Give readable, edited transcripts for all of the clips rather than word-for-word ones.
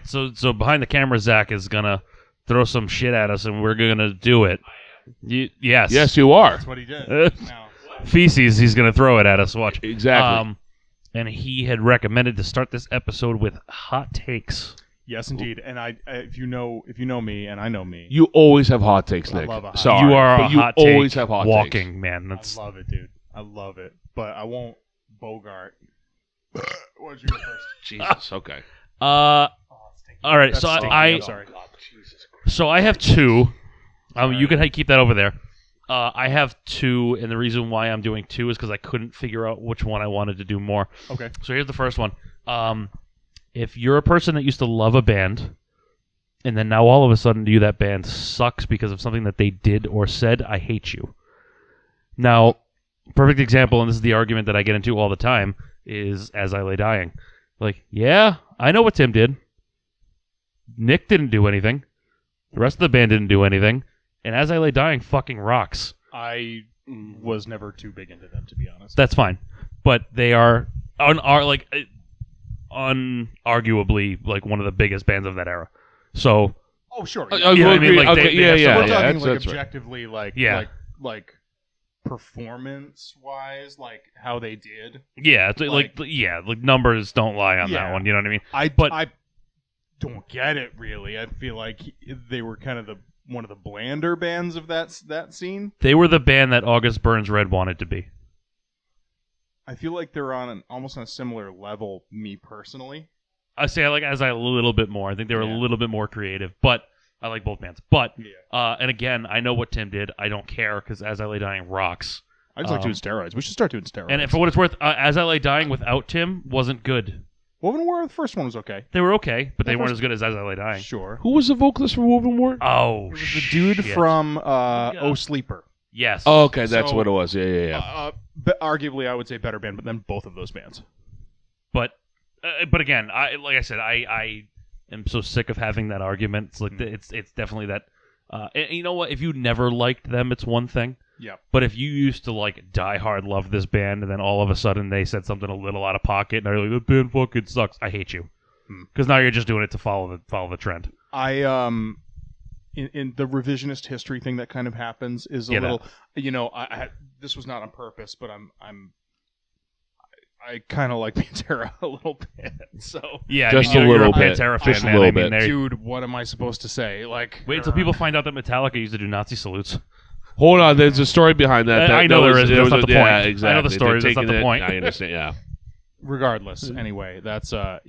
right, so behind the camera, Zach is gonna throw some shit at us, and we're gonna do it. Yes. Yes, you are. That's what he did. Feces, he's gonna throw it at us. Watch. Exactly. And he had recommended to start this episode with hot takes. Yes, indeed. And if you know me, and I know me, You always have hot takes, Nick. I love a hot Sorry, You are but a you hot always take have hot walking, takes. man. That's I love it, dude. I love it. But I won't Bogart. What'd you go first? Jesus. Okay. all right. That's So stinky. I I'm sorry. so I have two. Sorry. You can keep that over there. I have two, and the reason why I'm doing two is because I couldn't figure out which one I wanted to do more. Okay. So here's the first one. If you're a person that used to love a band, and then now all of a sudden that band sucks because of something that they did or said, I hate you. Now, perfect example, and this is the argument that I get into all the time, is As I Lay Dying. Like, yeah, I know what Tim did. Nick didn't do anything. The rest of the band didn't do anything. And As I Lay Dying fucking rocks. I was never too big into them, to be honest. That's fine. But they are unarguably like one of the biggest bands of that era. So Oh, sure. I Yeah. Yeah, I agree. mean, like, Okay, they have yeah. We're talking That's like right. objectively, like Yeah. like performance-wise, like how they did. yeah, it's like numbers don't lie on that Yeah. one. You know what I mean? I But- don't get it really. I feel like they were kind of one of the blander bands of that scene. They were the band that August Burns Red wanted to be. I feel like they're almost on a similar level. Me personally, I say I like As I a little bit more. I think they were Yeah. a little bit more creative, but I like both bands. But yeah. and again, I know what Tim did. I don't care because As I Lay Dying rocks. I just like doing steroids. We should start doing steroids. And for what it's worth, As I Lay Dying without Tim wasn't good. Woven War, the first one was okay. They were okay, but The they weren't first- as good as I Lay Dying. Sure. Who was the vocalist for Woven War? Oh, It was the dude shit. from Oh Sleeper. Yes. Oh, okay, that's So- what it was. Yeah. But arguably, I would say better band, but then both of those bands. But again, like I said, I am so sick of having that argument. It's like it's definitely that. And you know what? If you never liked them, it's one thing. Yeah. But if you used to like die hard love this band, and then all of a sudden they said something a little out of pocket, and they're like, "The band fucking sucks. I hate you," because now you're just doing it to follow the trend. I in the revisionist history thing that kind of happens is a Yeah, little, you know, I this was not on purpose, but I kind of like Pantera a little bit. So Yeah, Just I mean, a you're little a bit. Pantera fan, Just a man. little I mean, bit. dude, what am I supposed to say? Like, wait until people find out that Metallica used to do Nazi salutes. Hold on, there's a story behind that. I know there is, but that's not the point. Yeah, I know exactly. the story, They're that's not taking the it- point. I understand. Yeah. regardless, anyway, that's I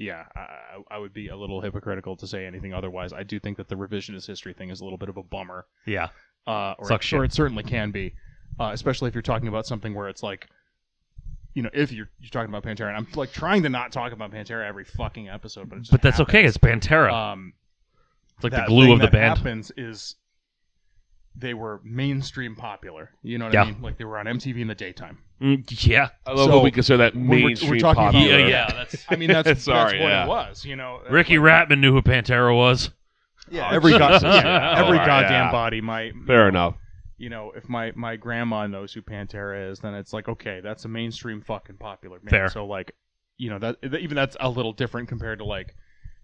would be a little hypocritical to say anything otherwise. I do think that the revisionist history thing is a little bit of a bummer. Yeah. Or Sucks shit. it certainly can be, especially if you're talking about something where it's like, you know, if you're talking about Pantera, and I'm like trying to not talk about Pantera every fucking episode, but it just But that's happens. okay. It's Pantera. It's like the That glue thing of the that band. happens is they were mainstream popular. You know what Yeah. I mean? Like they were on MTV in the daytime. Yeah. I love So, what we consider that we're mainstream talking about- popular. Yeah. That's I mean, that's Sorry, what yeah. it was. You know, Ricky Ratman knew who Pantera was. Yeah, every goddamn All right, yeah. body might. Fair enough. You know, if my grandma knows who Pantera is, then it's like, okay, that's a mainstream fucking popular band. Fair. So like, you know, that even that's a little different compared to like,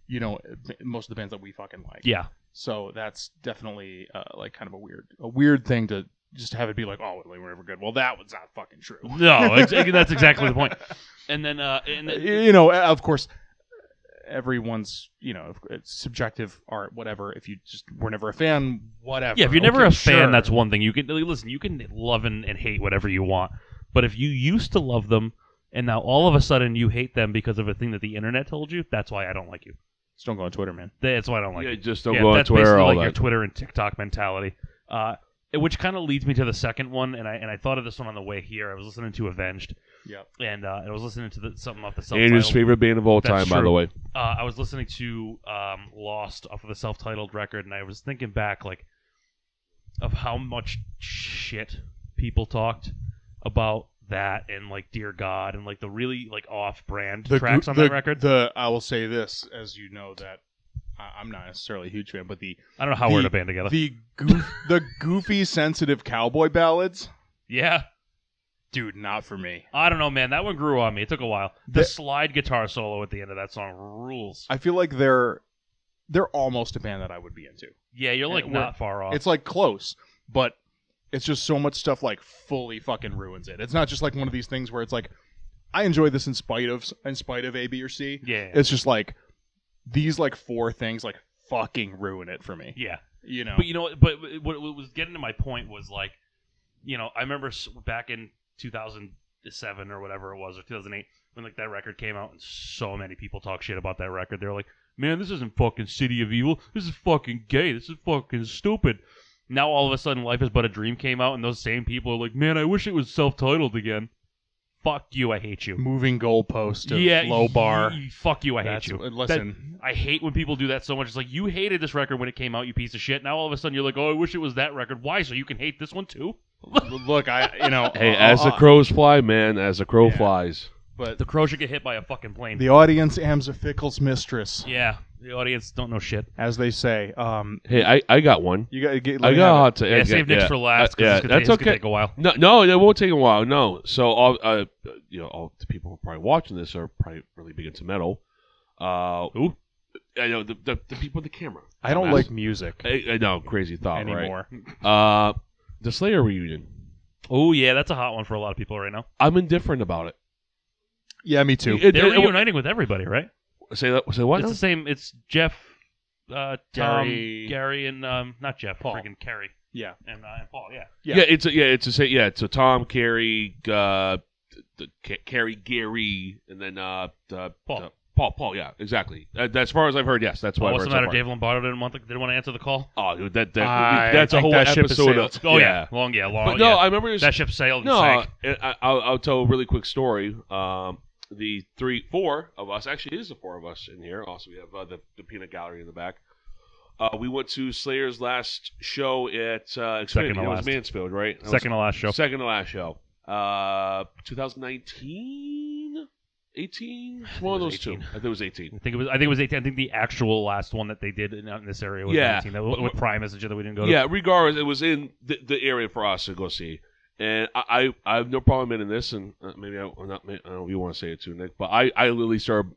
you know, most of the bands that we fucking like. Yeah. So that's definitely like kind of a weird thing to just have it be like, oh, they were never good. Well, that was not fucking true. No, that's exactly the point. And then, You know, of course, everyone's, you know, it's subjective art, whatever. If you just were never a fan, whatever. yeah, if you're never Okay, a fan, sure. that's one thing. You can listen. You can love and hate whatever you want. But if you used to love them and now all of a sudden you hate them because of a thing that the internet told you, that's why I don't like you. Just don't go on Twitter, man. That's why I don't like Yeah, you. just don't go on that's Twitter. basically All like that. your Twitter and TikTok mentality. Which kind of leads me to the second one, and I thought of this one on the way here. I was listening to Avenged, Yep. and I was listening to something off the Andrew's self-titled. favorite band of all That's time, by the true. way. I was listening to Lost off of the self-titled record, and I was thinking back, like, of how much shit people talked about that, and like Dear God, and like the really like off-brand tracks on that record. I will say this, as you know, that I'm not necessarily a huge fan, but the I don't know how we're in a band together. the goofy, sensitive cowboy ballads, Yeah. dude, not for me. I don't know, man. That one grew on me. It took a while. The The- slide guitar solo at the end of that song rules. I feel like they're they're almost a band that I would be into. Yeah, you're like not far off. It's like close, but it's just so much stuff like fully fucking ruins it. It's not just like one of these things where it's like I enjoy this in spite of A, B, or C. Yeah. It's just like these like 4 things like fucking ruin it for me. Yeah. You know. But you know, but what was getting to my point was like, you know, I remember back in 2007 or whatever it was, or 2008, when like that record came out, and so many people talk shit about that record. They're like, "Man, this isn't fucking City of Evil. This is fucking gay. This is fucking stupid." Now all of a sudden, Life Is But a Dream came out, and those same people are like, "Man, I wish it was self-titled again." Fuck you, I hate you. Moving goalpost of low bar. Fuck you, I hate you. Listen. I hate when people do that so much. It's like, you hated this record when it came out, you piece of shit. Now all of a sudden you're like, oh, I wish it was that record. Why? So you can hate this one too? Look, Hey, as the crows fly, man, as the crow flies. But the crow should get hit by a fucking plane. the audience am's a fickle's mistress. Yeah, the audience don't know shit. As they say. Hey, I got one. You got to get. I got a hot take. Yeah, save Nick's for last. Yeah, that's okay. It's gonna take a while. No, it won't take a while. No, so all all the people who are probably watching this are probably really big into metal. Ooh, I know the people with the camera. I don't like music. I know, crazy thought anymore. Right? The Slayer reunion. Oh yeah, that's a hot one for a lot of people right now. I'm indifferent about it. Yeah, me too. They're reuniting with everybody, right? Say that. Say what? It's the same. It's Jeff, Tom, Gary, and not Jeff, Paul. Freaking Carrie. Yeah, and Paul. Yeah. It's a Tom, Carrie, Carrie, Gary, and then Paul. Paul. Yeah, exactly. As far as I've heard, yes, that's why. What's the matter? Dave Lombardo didn't want to answer the call. Oh, dude, that's I a whole think that ship episode. has Of, Oh yeah, long. But no, I remember that ship sailed. No, and sank. I'll tell a really quick story. The 4 of us, actually, it is the 4 of us in here. Also, we have the peanut gallery in the back. We went to Slayer's last show at Second to it was last. Mansfield, right? Second to last show. 2019, 18, one of those 18. two. I think it was 18. I think it was 18. I think the actual last one that they did in this area was 18. That with Primus and shit that we didn't go to. Yeah, regardless, it was in the area for us to go see. And I have no problem admitting this, and maybe I don't know if you want to say it too, Nick, but I literally started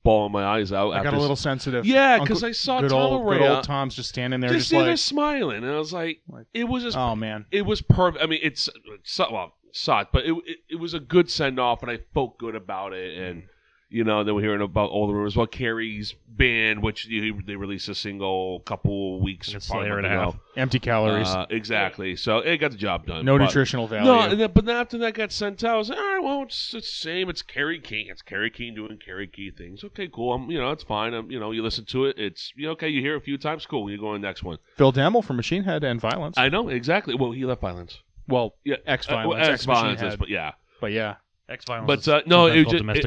bawling my eyes out. I got a little sensitive. Yeah, because I saw good Tom old Tom's just standing there, just there like smiling, and I was like, it was just, oh man, it was perfect. I mean, it sucked, but it was a good send off, and I felt good about it, and. You know, then we're hearing about all the rumors about Carrie's band, which they released a single a couple weeks Slayer and a half. Empty calories. Exactly. So it got the job done. No nutritional value. No, but then after that got sent out, I was like, all right, well, it's the same. It's Carrie King. It's Carrie King doing Carrie King things. Okay, cool. It's fine. You listen to it. It's okay. You hear it a few times. Cool. You go on the next one. Phil Dammel from Machine Head and Violence. I know exactly. Well, he left Violence. Well, yeah, ex-Violence, ex-Violence, but yeah. X-Violence. But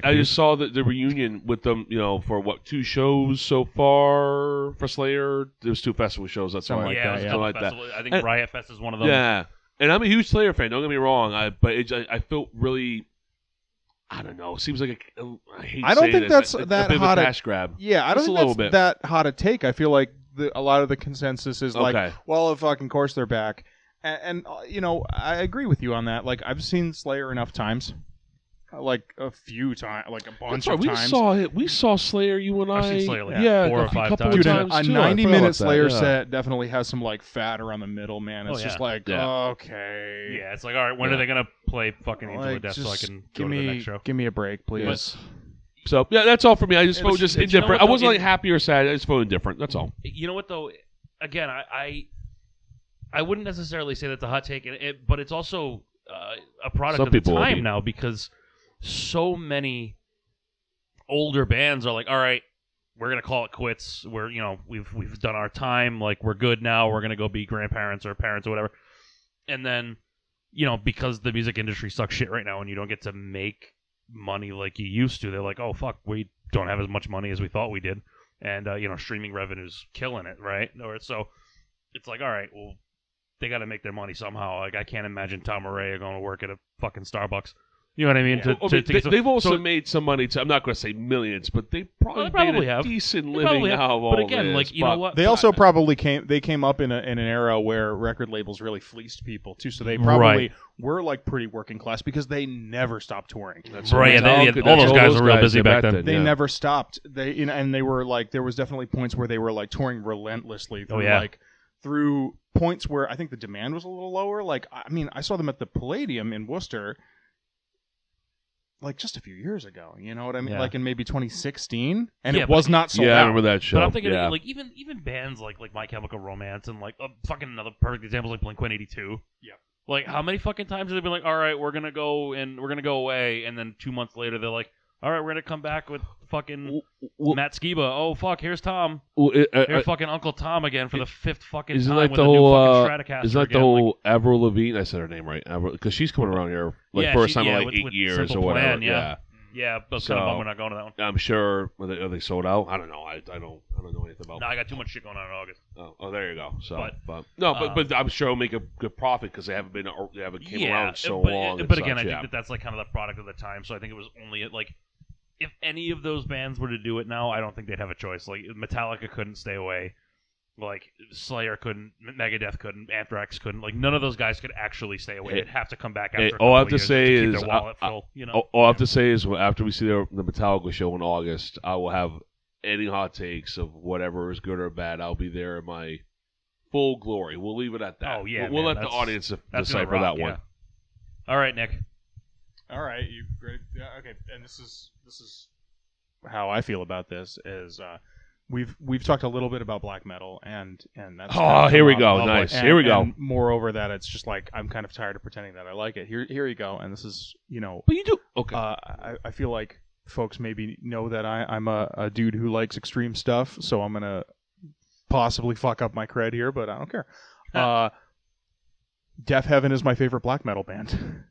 I just saw the reunion with them. For 2 shows so far for Slayer. There's 2 festival shows. That's something like that. Something like that. I think Riot Fest is one of them. Yeah, and I'm a huge Slayer fan. Don't get me wrong. I felt really. I don't know. It seems like I hate. I don't saying think this, that's a that bit hot of a cash grab. Yeah, I don't Just think a that's little bit. that hot a take. I feel like a lot of the consensus is like, Okay. well, of fucking course they're back, and I agree with you on that. Like I've seen Slayer enough times. Like a few times, like a bunch of times. We saw Slayer. You and I. I've seen Slayer like 4 4 or 5 times. Dude, times a too. 90-minute Slayer Yeah. set definitely has some like fat around the middle, man. It's just like, okay. Yeah, it's like, all right, when are they gonna play fucking Angel Like, of Death so I just can go to the next show? Give me a break, please. So yeah, that's all for me. I just felt just but you know indifferent. what, I wasn't though? like happy or sad. I just felt indifferent. That's all. You know what though? Again, I wouldn't necessarily say that's a hot take, but it's also a product Some of the people will be. time now because so many older bands are like, all right, we're gonna call it quits. We've done our time. Like we're good now. We're gonna go be grandparents or parents or whatever. And then, because the music industry sucks shit right now, and you don't get to make money like you used to, they're like, oh fuck, we don't have as much money as we thought we did, and streaming revenue's killing it, right? Or so it's like, all right, well, they got to make their money somehow. Like I can't imagine Tom Araya going to work at a fucking Starbucks. You know what I mean? They've also made some money. I'm not going to say millions, but they probably made a decent living out of all But again, this. you know what? They also probably came up in an era where record labels really fleeced people too, so they probably were like pretty working class because they never stopped touring. That's right. All those guys were real busy back then. They never stopped. And they were like, there was definitely points where they were like touring relentlessly. Through points where I think the demand was a little lower. Like, I mean, I saw them at the Palladium in Worcester, like just a few years ago. You know what I mean? Like in maybe 2016, and it was not sold out. I remember that show. But I'm thinking, like even bands like My Chemical Romance and like fucking another perfect example is like Blink-182. Yeah. Like how many fucking times have they been like, all right, we're gonna go away, and then 2 months later they're like, all right, we're gonna come back with fucking Matt Skiba. Oh fuck, here's Tom. Here's fucking Uncle Tom again for the fifth fucking time with the new fucking Stratocaster. Is that the whole Avril Lavigne? I said her name right, because she's coming around here first time in like 8 years or whatever. Yeah, but kind of bummed we're not going to that one. I'm sure are they sold out. I don't know. I don't know anything about. No, I got too much shit going on in August. Oh, there you go. So, but I'm sure it'll make a good profit because they haven't came around so long. But again, I think that's like kind of the product of the time. So I think it was only like. If any of those bands were to do it now, I don't think they'd have a choice. Like Metallica couldn't stay away, like Slayer couldn't, Megadeth couldn't, Anthrax couldn't. Like none of those guys could actually stay away. They'd have to come back after. All I have to say is, all I have to say is, after we see the Metallica show in August, I will have any hot takes of whatever is good or bad. I'll be there in my full glory. We'll leave it at that. Oh yeah, we'll let the audience decipher that one. All right, Nick. All right, you great. Okay, and this is how I feel about this is we've talked a little bit about black metal and that's here we go. Nice. Here we go. And moreover, that it's just like I'm kind of tired of pretending that I like it. Here you go. And this is But you do. Okay. I feel like folks maybe know that I'm a dude who likes extreme stuff, so I'm gonna possibly fuck up my cred here, but I don't care. Death Heaven is my favorite black metal band.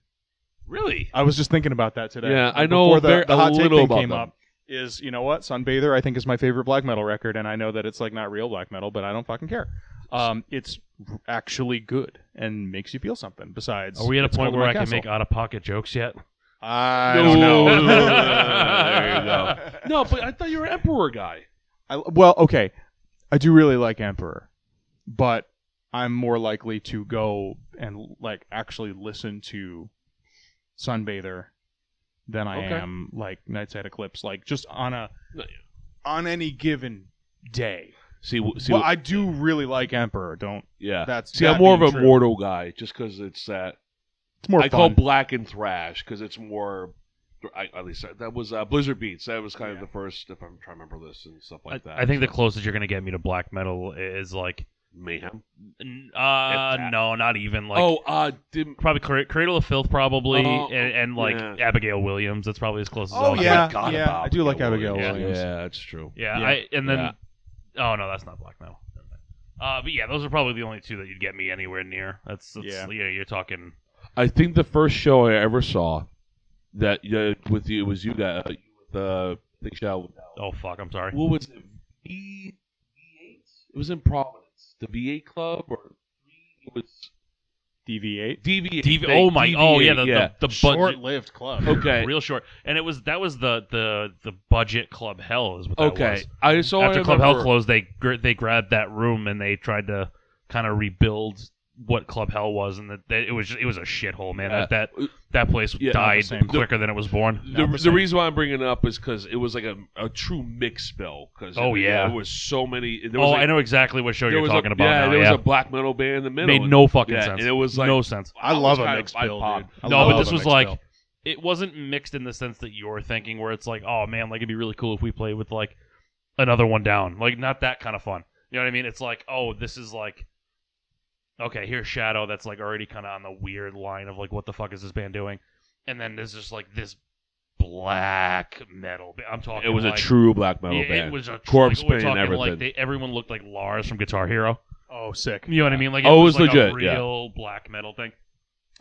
Really? I was just thinking about that today. Yeah, I know. Before the hot take thing came them. up, is you know what? Sunbather I think is my favorite black metal record, and I know that it's like not real black metal, but I don't fucking care. It's actually good and makes you feel something. Besides, are we at a point where I can make out of pocket jokes yet? I don't know. There you go. No, but I thought you were an Emperor guy. Well, okay, I do really like Emperor, but I'm more likely to go and like actually listen to Sunbather than I am like Nightside Eclipse, like just on any given day. Well, I do really like Emperor. I'm more of a Mortal guy just because it's that. It's more. I call Black and Thrash because it's more. At least that was Blizzard Beats. That was kind of the first. If I'm trying to remember this and stuff like that. I think the closest you're gonna get me to black metal is like. Mayhem? No, not even. Like, probably Cradle of Filth, probably, and like Abigail Williams. That's probably as close as. I do like Abigail Williams. Yeah, that's true. Oh no, that's not black metal. But yeah, those are probably the only two that you'd get me anywhere near. That's you're talking. I think the first show I ever saw that with you was you guys with the Big Show. Oh fuck, I'm sorry. What was it? V8? It was in Providence. The V8 Club, or it was DV8. DV8. The short-lived club. Okay, real short, and that was the budget Club Hell is what that was. After Club Hell closed, they grabbed that room and they tried to kind of rebuild what Club Hell was, and that it was a shithole, man. That place died quicker than it was born. The reason why I'm bringing it up is because it was like a true mix bill. There was so many. I know exactly what show you're talking about. Yeah, there was a black metal band in the middle. Made no fucking sense. And it was like no sense. I love a mixed bill, dude. But this was like it wasn't mixed in the sense that you're thinking, where it's like, oh man, like it'd be really cool if we played with like another one down, like not that kind of fun. You know what I mean? It's like, oh, this is like. Okay, here's Shadow that's like already kind of on the weird line of like what the fuck is this band doing, and then there's just like this black metal. I'm talking. It was a true black metal band. It was a corpse paint and everything. Like everyone looked like Lars from Guitar Hero. Oh, sick! You know what I mean? Like it was like legit, a real black metal thing,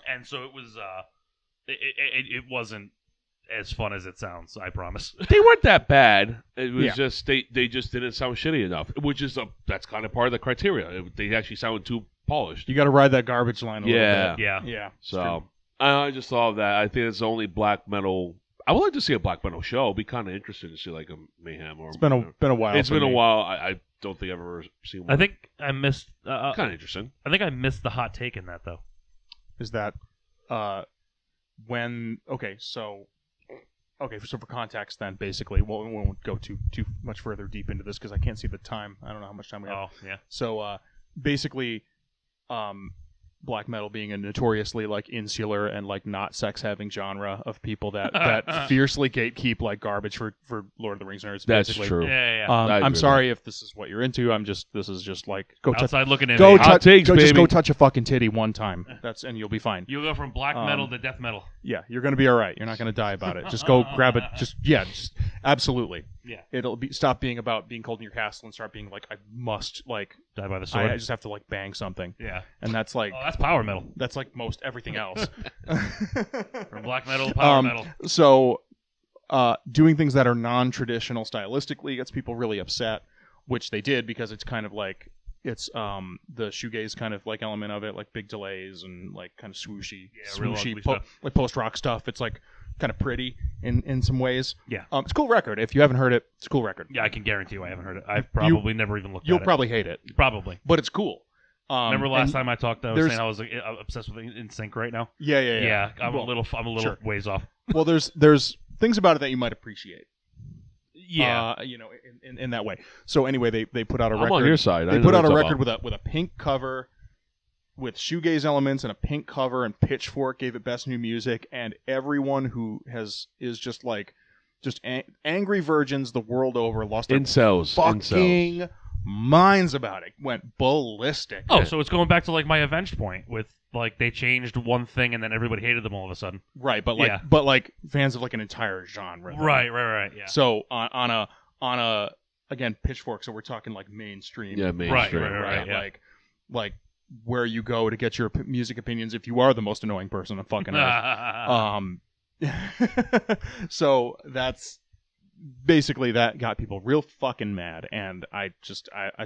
and so it was. It wasn't as fun as it sounds. I promise. They weren't that bad. It was just they just didn't sound shitty enough, which is that's kind of part of the criteria. They actually sounded too polished. You got to ride that garbage line a little bit. Yeah. So I just thought of that. I think it's the only black metal. I would like to see a black metal show. It'd be kind of interesting to see like a Mayhem or. It's been a while. It's for been a me. while. I don't think I've ever seen one. I think I missed. Kind of interesting. I think I missed the hot take in that though. Is that when? So for context, then basically, we won't go too much further deep into this because I can't see the time. I don't know how much time we have. Oh yeah. So basically, black metal being a notoriously like insular and like not sex having genre of people that fiercely gatekeep like garbage for Lord of the Rings nerds. That's basically. true. Yeah. I'm sorry if this is what you're into. This is just like go touch. Outside looking in. Go baby. Hot takes, just baby. go touch a fucking titty one time. And you'll be fine. You'll go from black metal to death metal. Yeah, you're gonna be all right. You're not gonna die about it. Just go grab it. Just absolutely. Yeah. It'll stop being about being cold in your castle and start being like I must like Die by the sword. I just have to like bang something. Yeah. And that's like Oh, that's power metal. that's like most everything else. From black metal to power metal. So, doing things that are non-traditional stylistically gets people really upset, which they did because it's kind of like it's the shoegaze kind of like element of it, like big delays and like kind of swooshy, real ugly stuff. like post-rock stuff. It's like kind of pretty in some ways. Yeah. It's a cool record. If you haven't heard it, it's a cool record. Yeah, I can guarantee you I haven't heard it. I've probably never even looked at it. You'll probably hate it, Probably. but it's cool. Remember last and time I talked, I was there's- saying I was obsessed with In Sync right now? Yeah. I'm Well, a little sure. ways off. Well, there's things about it that you might appreciate. Yeah. In that way. So anyway, they put out a I'm record. on your side. I They know put what out a you're record talking with a pink cover, with shoegaze elements and a pink cover, and Pitchfork gave it best new music, and everyone who is just angry virgins the world over lost their Incels. fucking minds about it. Went ballistic. Oh, so it's going back to like my Avenged point with like they changed one thing and then everybody hated them all of a sudden. Right, but Yeah. like fans of like an entire genre. Right. Yeah. So on a again Pitchfork, so we're talking like mainstream. Yeah, mainstream. Right, yeah. Like where you go to get your music opinions if you are the most annoying person on fucking earth. So that's basically that got people real fucking mad, and I don't know, I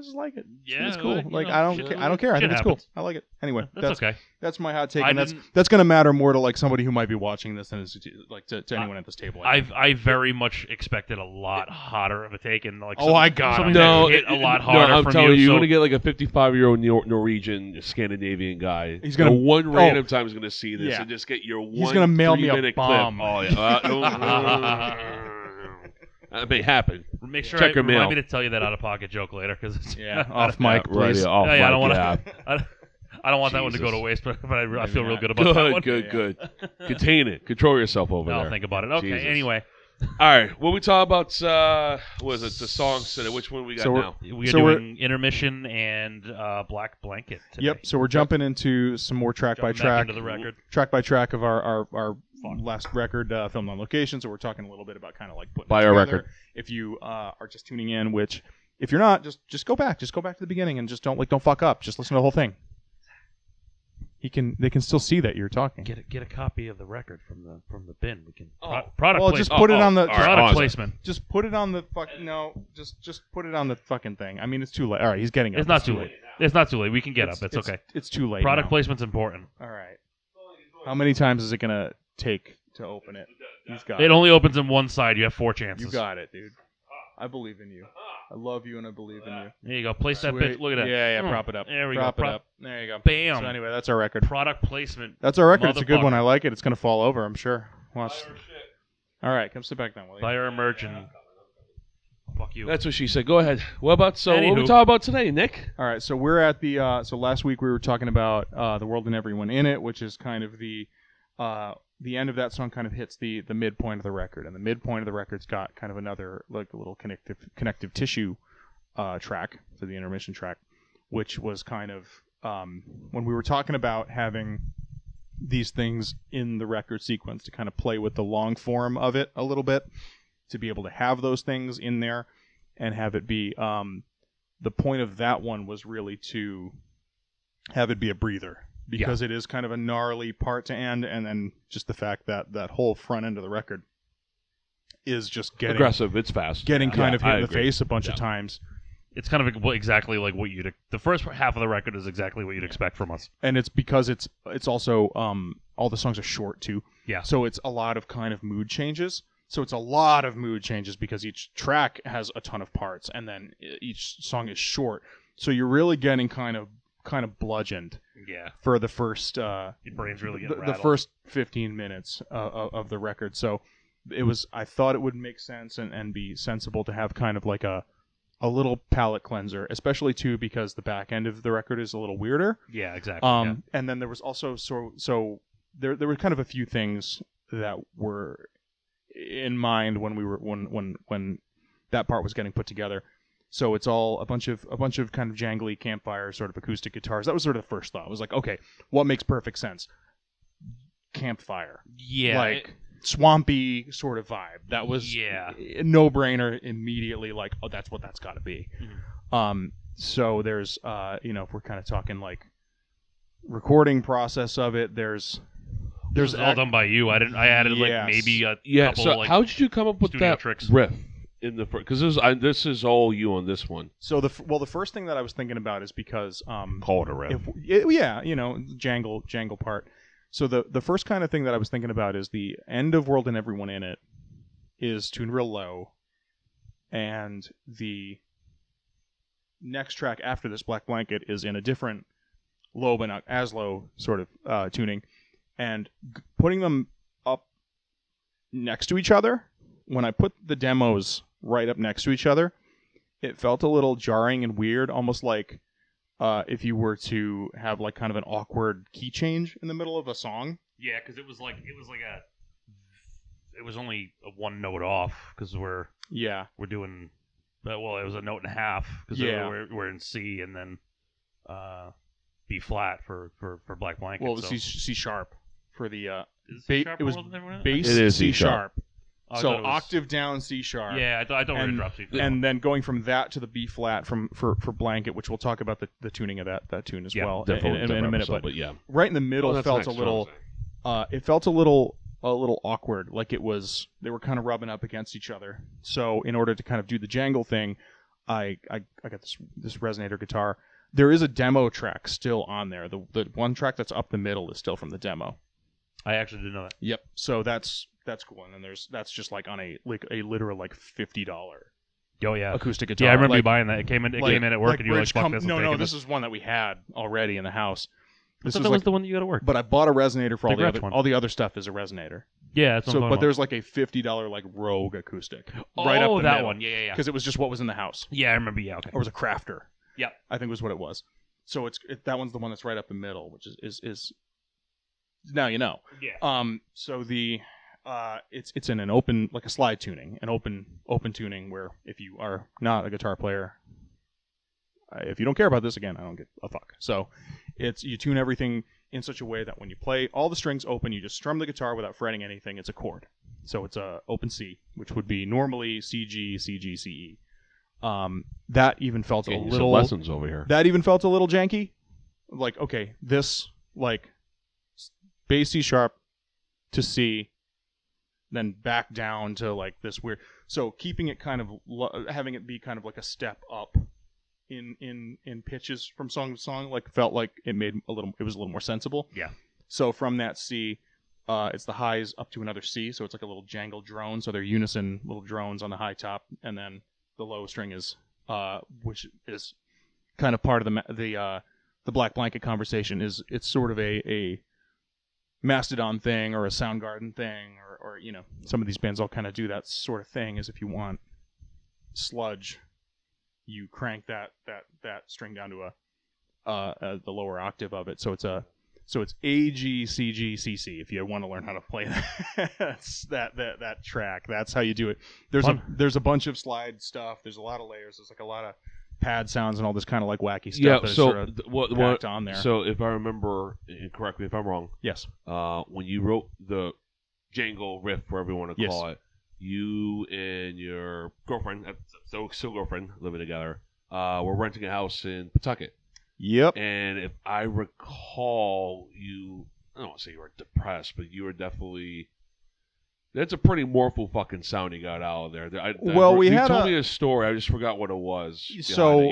just like it. Yeah, it's cool. like, I don't shit- care. I don't care. I shit think it's cool. happens. I like it. Anyway, That's okay. That's my hot take, I and didn't- that's going to matter more to like somebody who might be watching this than is like to anyone at this table. I very much expected a lot hotter of a take, and like I got something it. that hit a lot harder I'm from telling you, so- you're going to get like a 55-year-old Norwegian Scandinavian guy. He's gonna- one random time is going to see this Yeah. and just get your He's gonna mail me a 3-minute bomb. clip. Oh yeah, that may happen. Make sure Check your remind mail. me to tell you that out of pocket joke later because Yeah, off mic, Right, please. yeah, off I don't mic, want yeah. to. I don't want that one to go to Jesus. waste, but I feel real not. good about that one. Good. Contain it. Control yourself over I'll there. think about it. Okay. Jesus. Anyway, All right. What we talk about? What is it? The songs today. Which one we got So we're- now? we are So we're- doing Intermission and Black Blanket today. Yep. So we're jumping into some more track by Jumping back track, into the record. track by track of our last record filmed on location. So we're talking a little bit about kind of like putting By it our together. record. If you are just tuning in, which if you're not, just go back. Just go back to the beginning and just don't fuck up. Just listen to the whole thing. They can still see that you're talking. Get a copy of the record from the bin. We can Oh. product Well, placement. just put it on the all right, product pause it. placement. just put it on the just put it on the fucking thing. I mean, it's too late. All right, he's getting up. It's not too late. It's not too late. We can get up. It's okay. It's too late. Product now. placement's important. All right. How many times is it gonna take to open it? He's got It only opens in one side. You have 4 chances. You got it, dude. I believe in you. I love you and I believe in you. There you go. Place that Sweet. bit. Look at that. Yeah, Mm. prop it up. There we prop go. it up. There you go. Bam. So anyway, that's our record. Product placement. That's our record. It's a good one. Motherfucker. I like it. It's gonna fall over, I'm sure. Watch. All right, come sit back down, will you? Fire emerging. Fuck you. That's what she said. Go ahead. What about what we Anywho. talking about today, Nick? All right, so we're at the. So last week we were talking about the world and everyone in it, which is kind of the end of that song. Kind of hits the midpoint of the record, and the midpoint of the record's got kind of another like a little connective tissue track, so the intermission track, which was kind of when we were talking about having these things in the record sequence to kind of play with the long form of it a little bit, to be able to have those things in there and have it be the point of that one was really to have it be a breather, because it is kind of a gnarly part to end, and then just the fact that that whole front end of the record is just getting Aggressive. It's fast. getting kind of hit I in the agree. face a bunch of Yeah. times. It's kind of exactly like what the first half of the record is exactly what you'd expect from us. And it's because it's also all the songs are short too. Yeah. So it's a lot of kind of mood changes. So it's a lot of mood changes because each track has a ton of parts, and then each song is short. So you're really getting kind of bludgeoned. Yeah. For the first Your brain's really getting the rattled. first 15 minutes of the record. So I thought it would make sense and be sensible to have kind of like a little palate cleanser, especially too because the back end of the record is a little weirder. Yeah, exactly. Yeah. And then there was also so there were kind of a few things that were in mind when we were when that part was getting put together. So it's all a bunch of kind of jangly campfire sort of acoustic guitars. That was sort of the first thought. I was like, okay, what makes perfect sense? Campfire. Yeah. Like swampy sort of vibe. That was a no-brainer immediately. Like, oh, that's what that's got to be. Mm-hmm. So there's if we're kind of talking like recording process of it, there's all done by you. I added like maybe a couple. So like, how did you come up with studio that tricks. riff in the first? Because this is all you on this one. So the first thing that I was thinking about is because Call it a riff. jangle part. So the first kind of thing that I was thinking about is the end of World and Everyone in It is tuned real low, and the next track after this, Black Blanket, is in a different low but not as low sort of tuning, and putting them up next to each other. When I put the demos right up next to each other, it felt a little jarring and weird, almost like if you were to have like kind of an awkward key change in the middle of a song. Yeah, because it was only a one note off because we're doing it was a note and a half because we're in C and then B flat for Black Blanket. Well, it was C sharp for the it was bass It is C sharp. Oh, So octave down C sharp. Yeah, I thought we were gonna drop C. And then going from that to the B flat for Blanket, which we'll talk about the tuning of that tuning as well in a minute. But yeah, right in the middle felt next, a little. It felt a little awkward, like they were kind of rubbing up against each other. So in order to kind of do the jangle thing, I got this resonator guitar. There is a demo track still on there. The one track that's up the middle is still from the demo. I actually didn't know that. Yep. So that's cool. And then that's just like on a literal like $50 Oh yeah, acoustic guitar. yeah. I remember like, you buying that. It came in at work, and you were like, "Fuck this." No, this is one that we had already in the house. This was the one that you got to work. But I bought a resonator for The all the other stuff is a resonator. Yeah, that's what I'm talking But about. there's like a $50 like Rogue acoustic. Oh, right up the that middle, one. Yeah. Because it was just what was in the house. Yeah, I remember. Yeah, okay. Or was a Crafter. Yep. I think was what it was. So that one's the one that's right up the middle, which is now you know. Yeah. So the it's in an open, like a slide tuning, an open tuning where if you are not a guitar player, if you don't care about this, again, I don't give a fuck. So you tune everything in such a way that when you play all the strings open, you just strum the guitar without fretting anything. It's a chord. So it's a open C, which would be normally C, G, C, G, C, E. That even felt a little lessons over here. That even felt a little janky. Like, okay, this like bass C sharp to C, then back down to like this weird. So keeping it kind of having it be kind of like a step up in pitches from song to song, like felt like it was a little more sensible. Yeah. So from that C, it's the highs up to another C, so it's like a little jangle drone. So they're unison little drones on the high top, and then the low string is, which is kind of part of the Black Blanket conversation. It's sort of a Mastodon thing or a Soundgarden thing, or some of these bands all kind of do that sort of thing. Is if you want sludge, you crank that string down to the lower octave of it. So it's A, G, C, G, C, C. If you want to learn how to play that track, that's how you do it. There's a bunch of slide stuff. There's a lot of layers. There's like a lot of pad sounds and all this kind of like wacky stuff. Yeah. That So sort of packed on there. So if I remember, and correct me if I'm wrong. Yes. When you wrote the Django riff, whatever you want to call it, you and your girlfriend, still girlfriend, living together, were renting a house in Pawtucket. Yep. And if I recall, I don't want to say you were depressed, but you were definitely. That's a pretty mournful fucking sound you got out of there. You told me a story. I just forgot what it was. So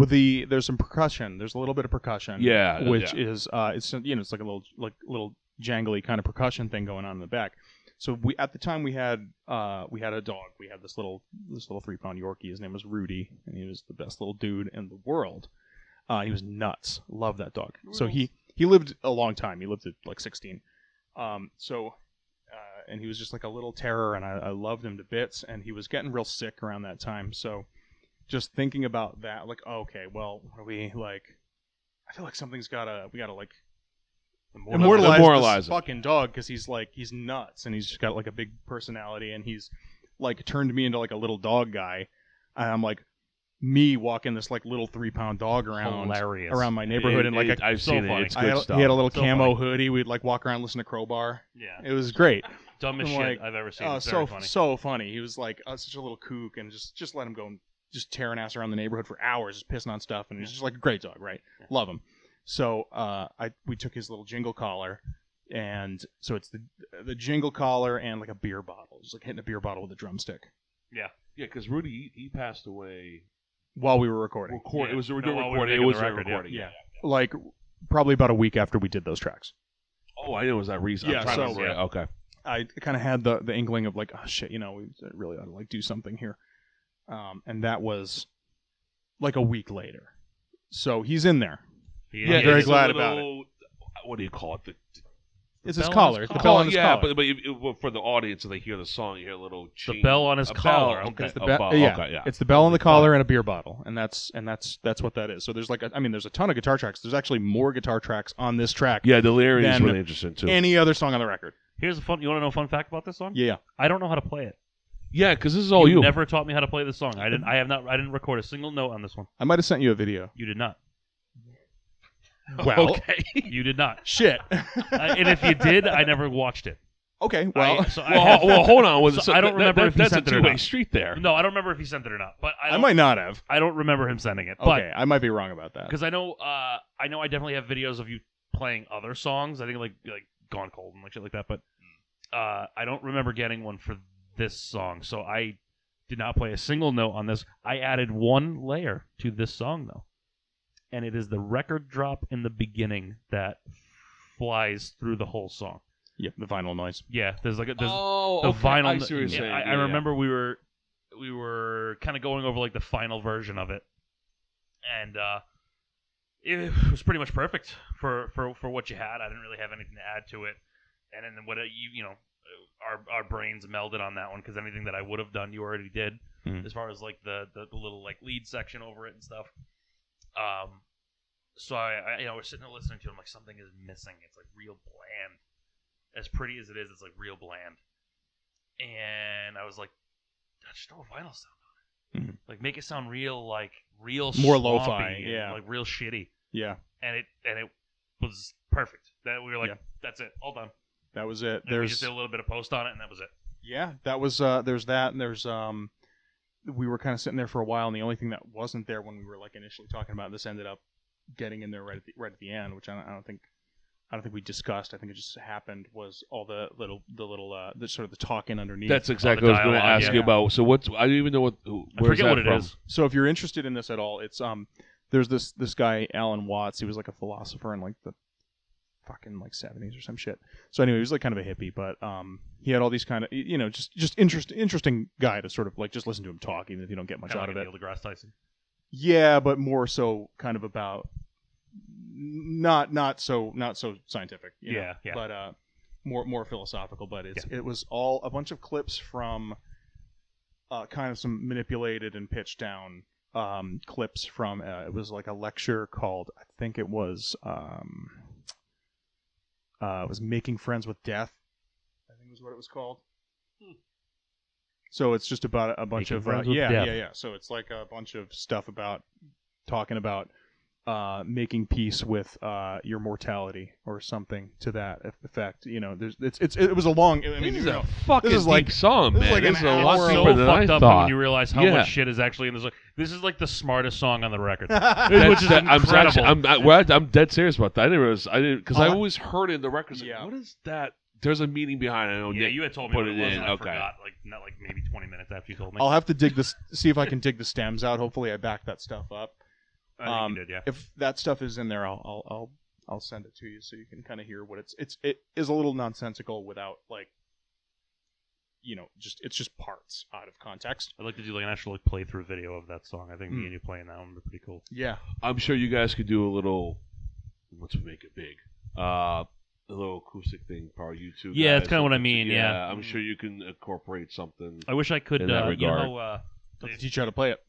there's some percussion. There's a little bit of percussion. Yeah. Which is it's like a little jangly kind of percussion thing going on in the back. So at the time we had a dog. We had this little 3-pound Yorkie. His name was Rudy, and he was the best little dude in the world. He was nuts. Loved that dog. So he lived a long time. He lived at like 16. And he was just like a little terror, and I loved him to bits. And he was getting real sick around that time. So just thinking about that, like, okay, well, what are we like? I feel like we gotta like immortalize this fucking dog, because he's nuts, and he's just got like a big personality, and he's like turned me into like a little dog guy, and I'm like me walking this like little 3-pound dog around my neighborhood, and like I've seen it. It's good stuff. He had a little camo hoodie. We'd like walk around and listen to Crowbar. Yeah, it was great. Dumbest shit I've ever seen. Oh, so funny. He was like such a little kook, and just let him go and just tearing ass around the neighborhood for hours, just pissing on stuff, and he's just like a great dog, right? Yeah. Love him. So we took his little jingle collar, and so it's the jingle collar and like a beer bottle, just like hitting a beer bottle with a drumstick. Yeah, because Rudy he passed away while we were recording. Yeah. It was a recording. It was a recording. Yeah. Like probably about a week after we did those tracks. Oh, I know it was that reason. Yeah. Okay. I kind of had the inkling of like, oh shit, we really ought to like do something here, and that was like a week later. So he's in there. Yeah, I'm very glad about it. What do you call it? It's his collar. It's the bell on his collar. But for the audience, if they hear the song, you hear a little the bell on his collar. Okay. It's it's the bell on the collar and a beer bottle, and that's what that is. So there's there's a ton of guitar tracks. There's actually more guitar tracks on this track. Yeah, the lyrics is really interesting too. Any other song on the record. Here's you want to know a fun fact about this song? Yeah. I don't know how to play it. Yeah, because this is all you. Never taught me how to play this song. I didn't record a single note on this one. I might have sent you a video. You did not. Well, okay. You did not. Shit. And if you did, I never watched it. Okay. Well, hold on. I don't remember if he sent it or not. That's a two-way street there. No, I don't remember if he sent it or not. But I might not have. I don't remember him sending it. Okay, I might be wrong about that. Because I know I definitely have videos of you playing other songs. I think like Gone Cold and like shit like that. But I don't remember getting one for this song. So I did not play a single note on this. I added one layer to this song though. And it is the record drop in the beginning that flies through the whole song. Yeah, the vinyl noise. Yeah, there's the okay. vinyl. I see what you're saying. I remember we were kind of going over like the final version of it, and it was pretty much perfect for what you had. I didn't really have anything to add to it, and then what our brains melded on that one, because anything that I would have done, you already did, as far as like the little like lead section over it and stuff. So I was sitting there listening to it. I'm like, something is missing. It's like real bland. As pretty as it is, it's like real bland. And I was like, just throw a vinyl sound on it. Like make it sound real, like real more swampy, lo-fi, yeah, like real shitty. Yeah. And it was perfect. That we were like, that's it, all done. That was it. We just did a little bit of post on it, and that was it. Yeah, that was there's that, and there's we were kind of sitting there for a while, and the only thing that wasn't there when we were like initially talking about this ended up getting in there right at the end, which I don't think we discussed. I think it just happened, was all the sort of the talking underneath. That's exactly what I was going to ask you about. So I don't even know I forget what it is. So if you're interested in this at all, it's there's this guy Alan Watts. He was like a philosopher in like the fucking like 70s or some shit. So anyway, he was like kind of a hippie, but he had all these kind of just interesting guy to sort of like just listen to him talk, even if you don't get much kind out of of Neil it. deGrasse Tyson. Yeah, but more so kind of about not so scientific. Yeah. But more philosophical. But it was all a bunch of clips from kind of some manipulated and pitched down clips from it was like a lecture called, I think it was Making Friends with Death, I think was what it was called. So it's just about a bunch of yeah. So it's like a bunch of stuff about talking about making peace with your mortality or something to that effect. It was a long. I mean, this is a fucking deep song, man. This is a lot so deeper than I fucked up thought. when you realize how much shit is actually in this. This is like the smartest song on the record, which is incredible. I'm dead serious about that. I didn't because I always heard it in the records. Like, what is that? There's a meaning behind it. I know you had told me what it was, and I forgot. Like not like maybe 20 minutes after you told me. I'll have to see if I can dig the stems out. Hopefully, I backed that stuff up. You did, yeah. If that stuff is in there, I'll I'll send it to you so you can kind of hear what it is a little nonsensical without like, it's just parts out of context. I'd like to do like an actual playthrough video of that song. I think me and you playing that one would be pretty cool. Yeah. I'm sure you guys could do a little, let's make it big, a little acoustic thing for YouTube. Yeah, that's kind of what I mean. Yeah, I'm sure you can incorporate something. I wish I could. In that regard. Teach you how to play it.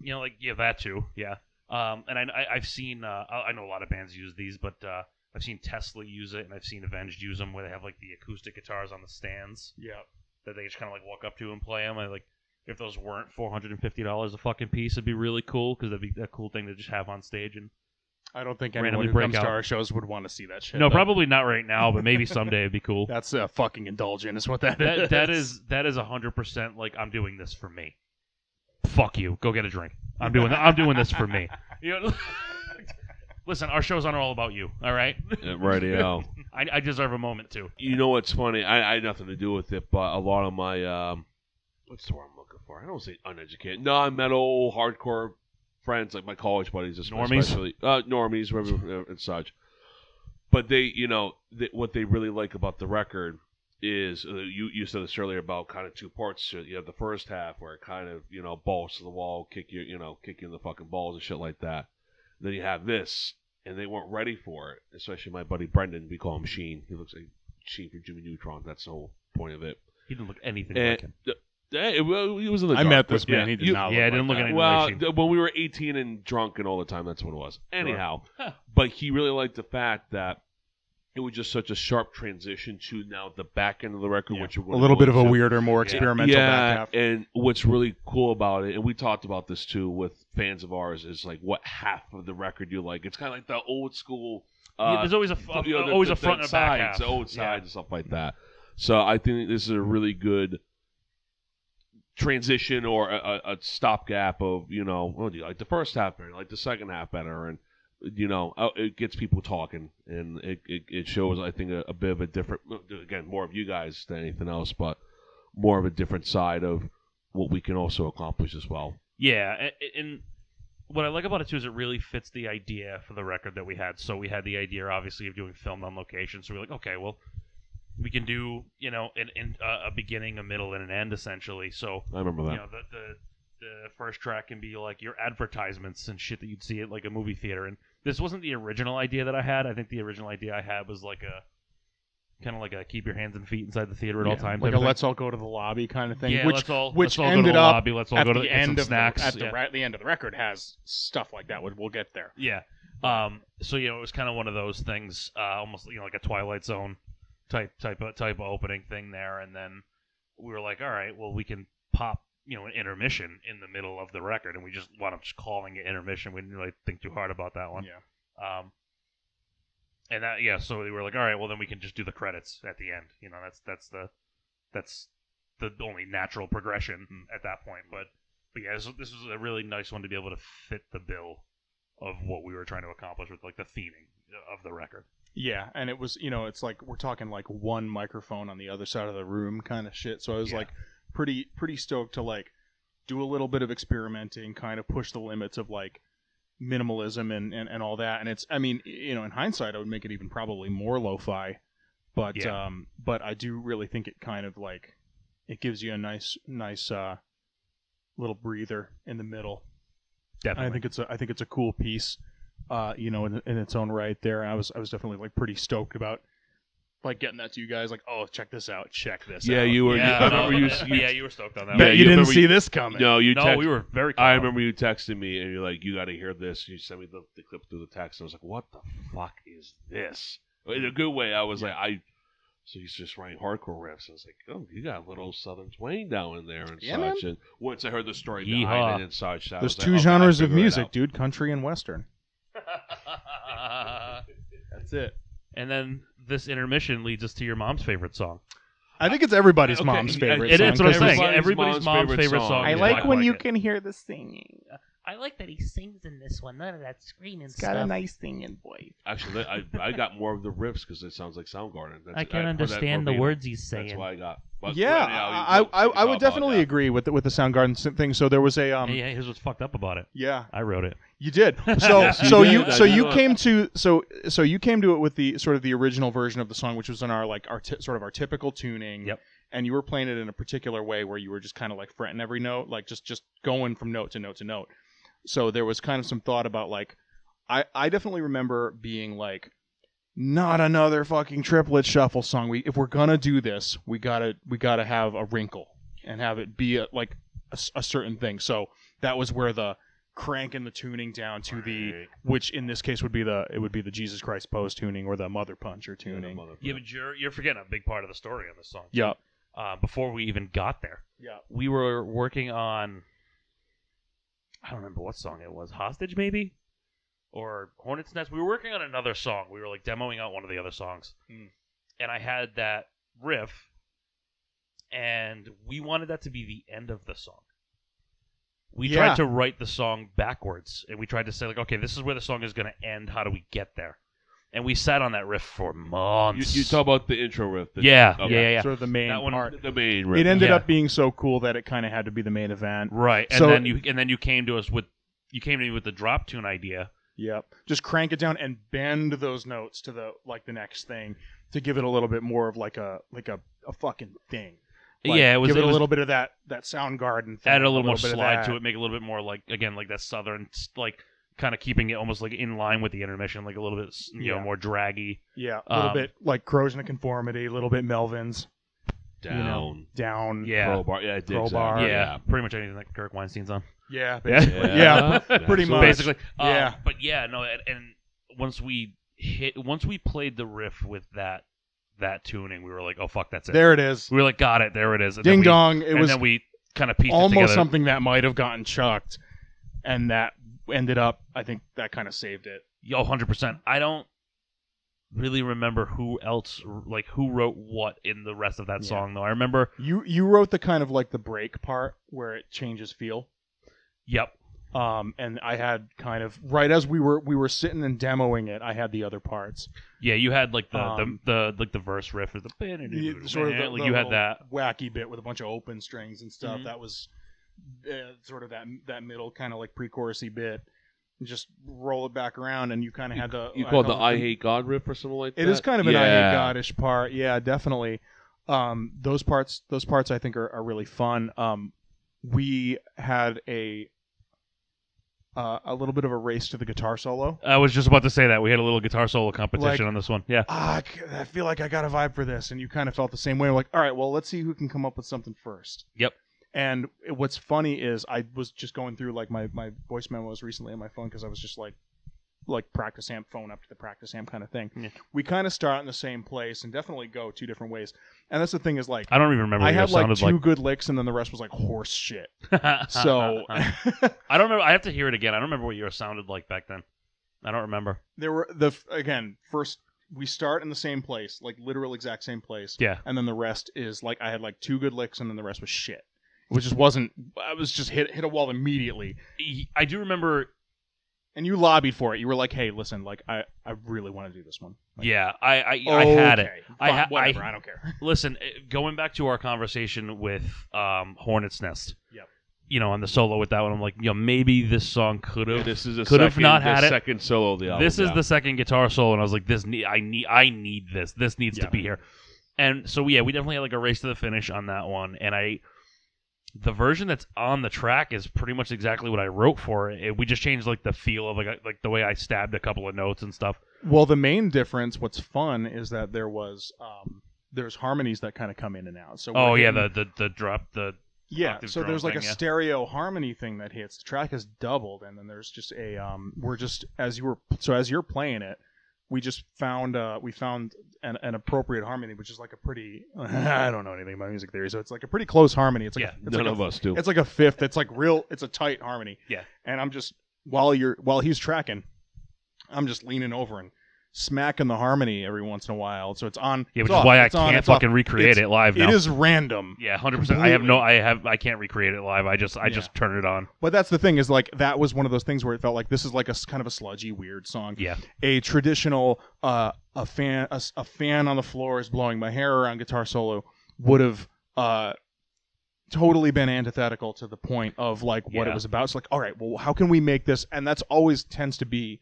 That too. Yeah. And I've seen. I know a lot of bands use these, but I've seen Tesla use it, and I've seen Avenged use them, where they have like the acoustic guitars on the stands. Yeah. That they just kind of like walk up to and play them. I like if those weren't $450 a fucking piece, it'd be really cool because that'd be a cool thing to just have on stage. And I don't think randomly anyone who break comes out. to our shows would want to see that shit. No, probably not right now, but maybe someday it'd be cool. That's fucking indulgent, is what that is. That is 100% like I'm doing this for me. Fuck you. Go get a drink. I'm doing this for me. Listen, our shows aren't all about you. All right. Rightio. I deserve a moment too. You know what's funny? I had nothing to do with it, but a lot of my what's the word I'm looking for? I don't say uneducated, non-metal, hardcore friends, like my college buddies, especially normies, whatever, and such. But they, what they really like about the record is you said this earlier about kind of two parts. You have the first half where it kind of balls to the wall, kick you in the fucking balls and shit like that. Then you have this, and they weren't ready for it. Especially my buddy Brendan, we call him Sheen. He looks like Sheen from Jimmy Neutron. That's the whole point of it. He didn't look anything like him. He was in the dark. I met this man. He did not look I didn't like look that. anything like Sheen. When we were 18 and drunk and all the time, that's what it was. Anyhow, but he really liked the fact that it was just such a sharp transition to now the back end of the record, which a little bit of a weirder, more experimental back half. And what's really cool about it, and we talked about this too with fans of ours, is like what half of the record you like. It's kind of like the old school. There's always a front and a back half. The old sides and stuff like that. So I think this is a really good transition or a stopgap of, do you like the first half better, like the second half better, and it gets people talking, and it shows, I think, a bit of a different, again, more of you guys than anything else, but more of a different side of what we can also accomplish as well. Yeah, and what I like about it, too, is it really fits the idea for the record that we had. So we had the idea, obviously, of doing filmed on location, so we're like, okay, well, we can do, a beginning, a middle, and an end, essentially. So I remember that. The first track can be like your advertisements and shit that you'd see at like a movie theater. And this wasn't the original idea that I had. I think the original idea I had was like a kind of like a keep your hands and feet inside the theater at all times. Like a let's all go to the lobby kind of thing. Yeah, which let's all ended go to the up lobby. Let's all go to end some snacks. The end of the record has stuff like that. We'll get there. Yeah. So it was kind of one of those things, almost like a Twilight Zone type of opening thing there. And then we were like, all right, well, we can pop an intermission in the middle of the record, and we just wound up just calling it intermission. We didn't really think too hard about that one. Yeah. So we were like, all right, well then we can just do the credits at the end. That's the only natural progression at that point. But yeah, this was a really nice one to be able to fit the bill of what we were trying to accomplish with like the theming of the record. Yeah, and it was, it's like we're talking like one microphone on the other side of the room kind of shit. So I was like pretty stoked to like do a little bit of experimenting, kind of push the limits of like minimalism and all that. And it's, in hindsight, I would make it even probably more lo-fi, but I do really think it kind of like it gives you a nice little breather in the middle. Definitely, I think it's a cool piece, in its own right. There, I was definitely like pretty stoked about like getting that to you guys. Like, oh, check this out, Yeah, out. you were. I remember you were stoked on that. Yeah, one. you didn't see this coming. No, we were very. I remember you texting me and you're like, you got to hear this. You sent me the clip through the text, and I was like, what the fuck is this? In a good way. I was like, So he's just writing hardcore riffs. I was like, oh, you got a little Southern twang down in there and such. Man. And once I heard the story behind it and such, I there's was two like, genres of music, dude: country and western. That's it. And then this intermission leads us to your mom's favorite song. I think it's everybody's mom's favorite song. It's what I'm saying. Everybody's Everybody's mom's favorite song. I is like Black when you Blanket. can hear the singing. I like that he sings in this one. None of that screaming It's stuff. got a nice singing voice. Actually, I got more of the riffs because it sounds like Soundgarden. I can't understand the words he's saying. That's why I got. But Yeah, anyhow, I would definitely agree with the Soundgarden thing. So there was a Hey, here's what's fucked up about it. yeah, I wrote it. you did. Yes, you did. I you know. came to you came to it with the sort of the original version of the song, which was in our sort of our typical tuning. Yep. And you were playing it in a particular way where you were just kind of like fretting every note, like just going from note to note to note. So there was kind of some thought about like, I definitely remember being like, not another fucking triplet shuffle song. If we're gonna do this, we gotta have a wrinkle and have it be a certain thing. So that was where the cranking the tuning down to the, which in this case would be the Jesus Christ Pose tuning or the Mother Puncher tuning. Yeah, but you're forgetting a big part of the story on this song. Yeah. Before we even got there. Yeah. We were working on, I don't remember what song it was. Hostage, maybe? Or Hornet's Nest. We were working on another song. We were like demoing out one of the other songs. And I had that riff, and we wanted that to be the end of the song. We tried to write the song backwards, and we tried to say, like, okay, this is where the song is going to end. How do we get there? And we sat on that riff for months. You talk about the intro riff. Yeah. Sort of the main That one- part. The main riff. It ended up being so cool that it kind of had to be the main event. Right. And So- then you came to me with the drop tune idea. Yep. Just crank it down and bend those notes to the next thing to give it a little bit more of like a fucking thing. Like, Yeah, it was give it a a little bit of that Soundgarden thing. Add a little more bit of slide that. to it, make it a little bit more like that southern, like kind of keeping it almost like in line with the intermission, like a little bit more draggy. Yeah, a little Um, bit like Corrosion of Conformity, a little bit Melvins. down. Down. Yeah. Crowbar. Yeah, it did. Crowbar. Yeah, pretty much anything that Kirk Weinstein's on. Yeah, Yeah. basically. Pretty much. Basically. Yeah. But yeah, no, and once we played the riff with that tuning, we were like, oh fuck, that's it. There it is. We were like, got it, there it is. And Ding then dong. It and was then we kind of pieced it almost together. something that might have gotten chucked, and that ended up. I think that kind of saved it. Yo, 100%. I don't really remember who wrote what in the rest of that song though. I remember. You wrote the kind of like the break part where it changes feel. Yep. And I had kind of right as we were sitting and demoing it, I had the other parts. Yeah, you had like the verse riff or the Sort of like you had that wacky bit with a bunch of open strings and stuff. That was sort of that middle kind of like pre-chorusy bit. And just roll it back around, and you kind of had the. You called the I Hate God riff or something like that? It is kind of an I Hate God-ish part. Yeah, definitely. Those parts I think are really fun. We had a little bit of a race to the guitar solo. I was just about to say that. We had a little guitar solo competition on this one. Yeah. I feel like I got a vibe for this, and you kind of felt the same way. We're like, all right, well, let's see who can come up with something first. Yep. And what's funny is I was just going through like my voice memos recently on my phone because I was just like practice amp, phone up to the practice amp kind of thing. Yeah. We kind of start in the same place and definitely go two different ways. And that's the thing is like I don't even remember I what had yours like sounded two good licks and then the rest was like horse shit. So I don't remember. I have to hear it again. I don't remember what yours sounded like back then. I don't remember. there were first we start in the same place, like literal exact same place. Yeah. And then the rest is like I had like two good licks and then the rest was shit. Which just wasn't. I was just hit a wall immediately. I do remember. And you lobbied for it. You were like, "Hey, listen, like I really want to do this one." Like, Yeah, I had it. Fine, whatever. I don't care. Listen, going back to our conversation with Hornet's Nest. Yep. You know, on the solo with that one, I'm like, maybe this song could have. This is could have not had the it. second solo of the album. This is the second guitar solo, and I was like, I need this. This needs to be here. And so we definitely had like a race to the finish on that one, and the version that's on the track is pretty much exactly what I wrote for it. We just changed like the feel of like the way I stabbed a couple of notes and stuff. Well, the main difference, what's fun, is that there's harmonies that kind of come in and out. So the drop octave so drum there's like thing, a stereo harmony thing that hits. The track is doubled, and then there's just a as you're playing it, we just found an appropriate harmony, which is like a pretty I don't know anything about music theory, so it's like a pretty close harmony. It's like none of us do. It's like a fifth. It's like it's a tight harmony. Yeah. And I'm just while he's tracking, I'm just leaning over and smacking the harmony every once in a while. So it's on. Yeah, it's which off, is why I it's on, can't it's off. fucking recreate it live now. It is random. Yeah, 100%. I can't recreate it live. I just turn it on. But that's the thing is like that was one of those things where it felt like this is like a kind of a sludgy, weird song. Yeah. A traditional a fan on the floor is blowing my hair around guitar solo would have totally been antithetical to the point of like what it was about. It's like, all right, well, how can we make this? And that's always tends to be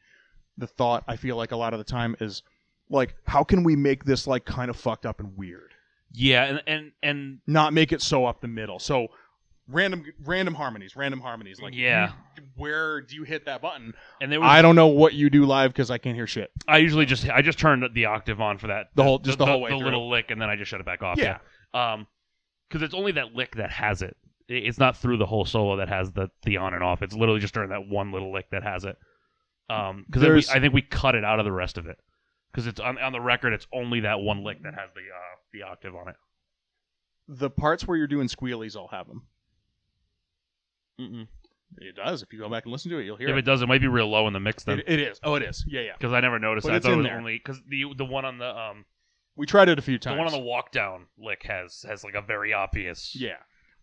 the thought. I feel like a lot of the time is like, how can we make this like kind of fucked up and weird? Yeah, and not make it so up the middle. So random harmonies. Like, where do you hit that button? And there was, I don't know what you do live because I can't hear shit. I usually just turn the octave on for that the whole way the through. little lick, and then I just shut it back off. Yeah. Because it's only that lick that has it. It's not through the whole solo that has the on and off. It's literally just during that one little lick that has it. Because I think we cut it out of the rest of it. Because it's on the record, it's only that one lick that has the octave on it. The parts where you're doing squealies all have them. Mm-mm. It does. If you go back and listen to it, you'll hear If it does, it might be real low in the mix then. It is. Oh, it is. Yeah. Because I never noticed But it. I it's thought it in was there. only because the one on the we tried it a few times. the one on the walk down lick has like a very obvious. Yeah.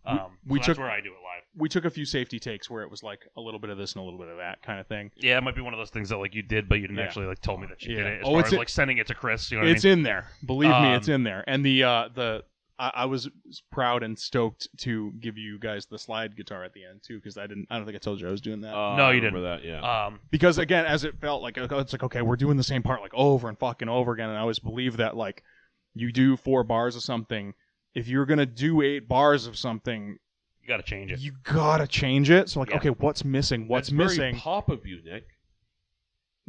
So that's where I do it live. We took a few safety takes where it was like a little bit of this and a little bit of that kind of thing. Yeah, it might be one of those things that like you did, but you didn't actually like told me that you did it. As far as like sending it to Chris, you know what I mean? It's in there. Believe me, it's in there. And I was proud and stoked to give you guys the slide guitar at the end too, because I don't think I told you I was doing that. No, you didn't. Remember that? Yeah. Because again, as it felt like it's like, okay, we're doing the same part like over and fucking over again, and I always believe that like you do 4 bars of something, if you're gonna do 8 bars of something, you gotta change it. You gotta change it. So like, okay, what's missing? What's missing? Very pop of you, Nick.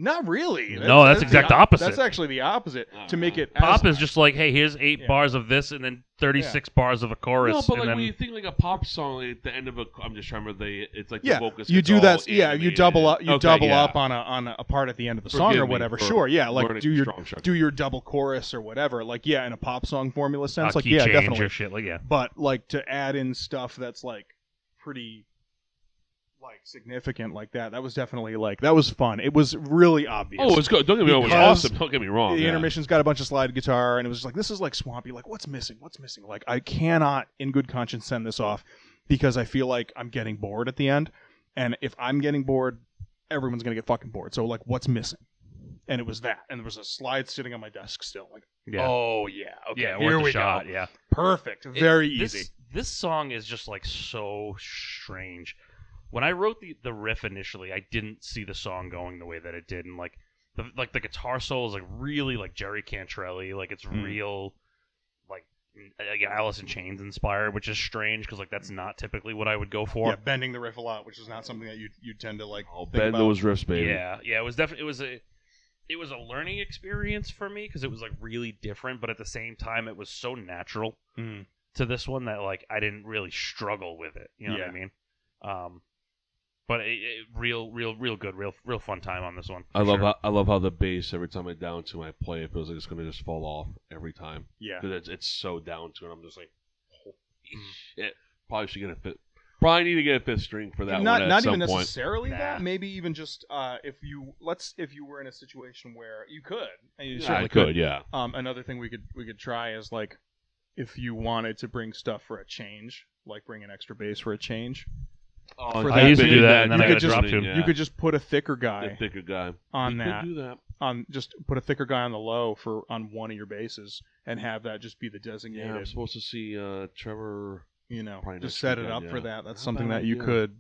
Not really. No, that's exact opposite. That's actually the opposite. To make it pop is just like, hey, here's 8 bars of this, and then 36 bars of a chorus. No, but and like then... when you think like a pop song, like, at the end of I'm just trying to remember it's like the vocals. You do that. Yeah, you double up. You double up on a part at the end of the song or whatever. Sure, yeah, like do your double chorus or whatever. Like in a pop song formula sense, like definitely. Or shit, like But like to add in stuff that's like pretty. Like significant like that was definitely like that was fun. It was really obvious. Oh, it was good. Don't get me wrong, it was awesome. Don't get me wrong. The intermission's got a bunch of slide guitar, and it was just like, this is like swampy. Like, what's missing? Like, I cannot, in good conscience, send this off because I feel like I'm getting bored at the end, and if I'm getting bored, everyone's gonna get fucking bored. So like, what's missing? And it was that, and there was a slide sitting on my desk still. Like, oh yeah, okay, here we go. Yeah, perfect, very easy. This song is just like so strange. When I wrote the riff initially, I didn't see the song going the way that it did, and like the guitar solo is like really like Jerry Cantrelli, like it's real like Alice in Chains inspired, which is strange because like that's not typically what I would go for. Yeah, bending the riff a lot, which is not something that you tend to like. Bend those riffs, baby. Yeah, it was definitely it was a learning experience for me because it was like really different, but at the same time it was so natural to this one that like I didn't really struggle with it. You know what I mean? But real good, real fun time on this one. I love how the bass every time I down to I play it feels like it's gonna just fall off every time. Yeah, because it's so down to it. I'm just like, holy shit. Probably should get a fifth. Probably need to get a 5th string for that one. Not even point. necessarily that. Maybe even just if you were in a situation where you could, and you certainly could. Yeah. Another thing we could try is like if you wanted to bring stuff for a change, like bring an extra bass for a change. I used to do that, and then I got drop tune. You could just put a thicker guy on you that. Could do that. Just put a thicker guy on the low on one of your basses, and have that just be the designated. Yeah, I'm supposed to see Trevor. Just set it up for that. That's something that you could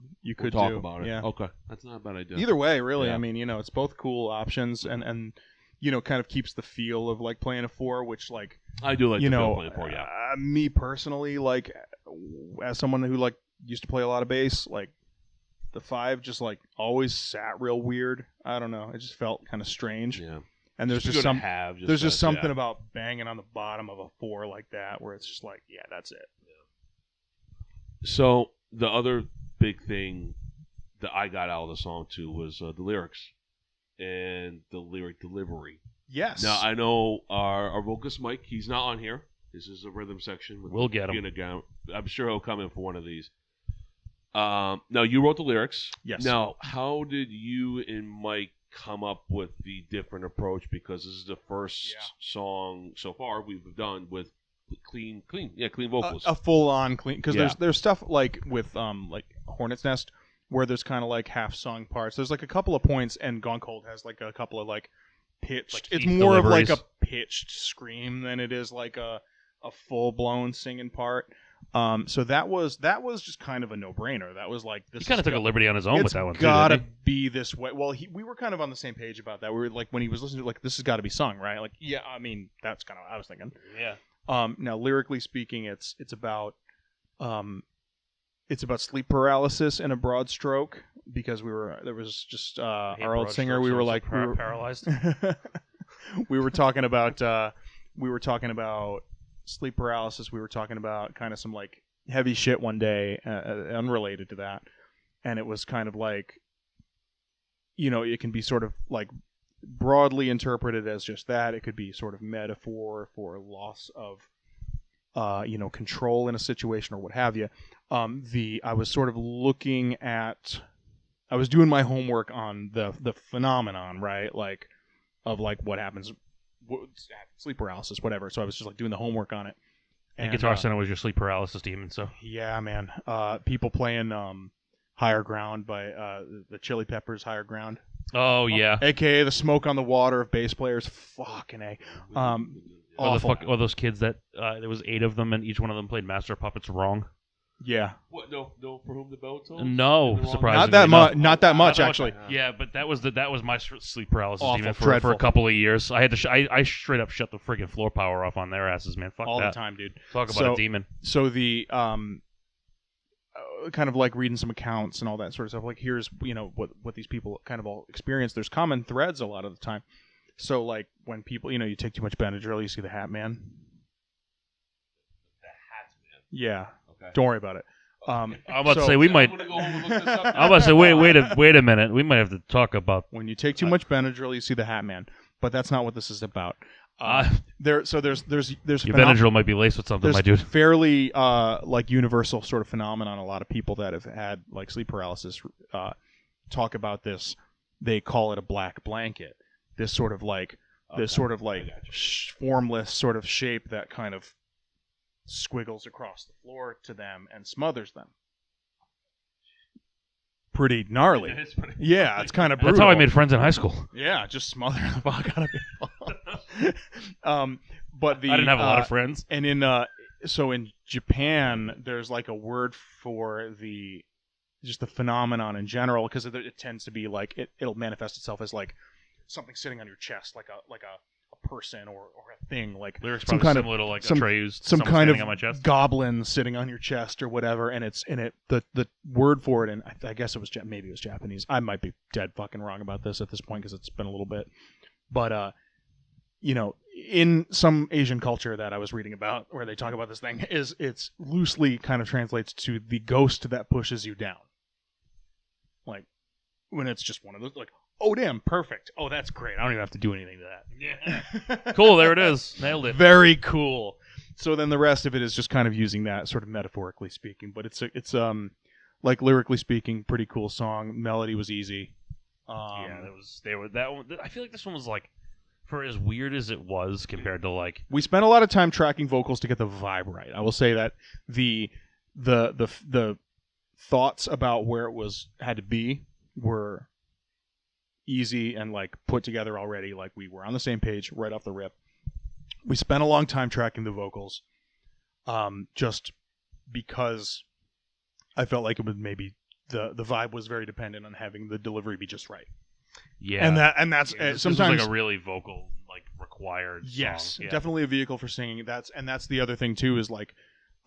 talk do. About it. Yeah. Okay, that's not a bad idea. Either way, really. Yeah. I mean, it's both cool options, and kind of keeps the feel of like playing a 4, which like I do like the feel of playing a 4. Yeah. Me personally, like as someone who like used to play a lot of bass, like the 5 just like always sat real weird. I don't know. It just felt kind of strange. Yeah. And there's just something about banging on the bottom of a 4 like that where it's just like, yeah, that's it. So the other big thing that I got out of the song too was the lyrics and the lyric delivery. Yes. Now I know our vocalist Mike, he's not on here. This is a rhythm section. We'll get him. I'm sure he'll come in for one of these. Now you wrote the lyrics. Yes. Now how did you and Mike come up with the different approach because this is the first song so far we've done with clean vocals. A full-on clean, because Yeah. there's stuff like with like Hornet's Nest where there's kind of like half-sung parts. There's like a couple of points, and Gone Cold has like a couple of like pitched. Like it's deep more deliveries. of like a pitched scream than it is like a full-blown singing part. So that was just kind of a no-brainer. That was like this. He kind of took a liberty on his own with that one. It's gotta too, didn't be this way. Well, we were kind of on the same page about that. We were like, when he was listening to it, like, this has got to be sung, right? Like, yeah, I mean, that's kind of what I was thinking. he? Yeah. Now, lyrically speaking, it's about sleep paralysis in a broad stroke, because there was just our old singer. We were like paralyzed. we were talking about sleep paralysis. We were talking about kind of some like heavy shit one day, unrelated to that, and it was kind of like, it can be sort of like broadly interpreted as just that. It could be sort of metaphor for loss of control in a situation or what have you. I was sort of I was doing my homework on the phenomenon, right? Like, of like what happens, sleep paralysis, whatever. So I was just like doing the homework on it. And Guitar Center was your sleep paralysis demon, so. Yeah, man. People playing Higher Ground by the Chili Peppers, Higher Ground. Oh, yeah. AKA the smoke on the water of bass players. Fucking A. Awful. Or those kids that, there was 8 of them, and each one of them played Master of Puppets wrong. Yeah. What? No, for whom the bell tolls? No, surprisingly. Not that much, actually. Yeah, but that was my sleep paralysis Awful, demon for dreadful. a couple of years. I had to I straight up shut the freaking floor power off on their asses, man. Fuck All that. the time, dude. Talk about a demon. So the kind of like reading some accounts and all that sort of stuff. Like, here's what these people kind of all experience. There's common threads a lot of the time. So like when people you take too much Benadryl, you see the Hat Man. The Hat Man. Yeah. Okay. Don't worry about it. I'm about to say I'm gonna go home and look this up. I'm about to say wait a minute. We might have to talk about. When you take too much Benadryl, you see the Hat Man. But that's not what this is about. There's Your Benadryl might be laced with something, my dude. Fairly like universal sort of phenomenon. A lot of people that have had like sleep paralysis talk about this. They call it a black blanket. This sort of like formless sort of shape that kind of squiggles across the floor to them and smothers them. Pretty gnarly. It's pretty- Yeah, it's kind of brutal. That's how I made friends in high school. Yeah, just smother the fuck out of people. But I didn't have a lot of friends. And in Japan, there's like a word for just the phenomenon in general, because it tends to be like it'll manifest itself as like something sitting on your chest, like a person or a thing, like Lyrics some probably kind similar to like some- Atreus, some someone kind standing of on my chest. goblin sitting on your chest or whatever, and the word for it, and I guess it was maybe it was Japanese. I might be dead fucking wrong about this at this point because it's been a little bit, but in some Asian culture that I was reading about where they talk about this thing, it's loosely kind of translates to the ghost that pushes you down, like when it's just one of those like, oh damn, perfect, oh that's great, I don't even have to do anything to that. Yeah. Cool, there it is. Nailed it. Very cool. So then the rest of it is just kind of using that sort of metaphorically speaking, but it's like lyrically speaking, pretty cool song. Melody was easy. That one. I feel like this one was like, for as weird as it was compared to like. We spent a lot of time tracking vocals to get the vibe right. I will say that the thoughts about where it had to be were easy and like put together already. Like, we were on the same page right off the rip. We spent a long time tracking the vocals, just because I felt like it was maybe the vibe was very dependent on having the delivery be just right. Yeah, and that's this sometimes was like a really vocal like required. Yes, song. Yeah. definitely a vehicle for singing. That's the other thing too, is like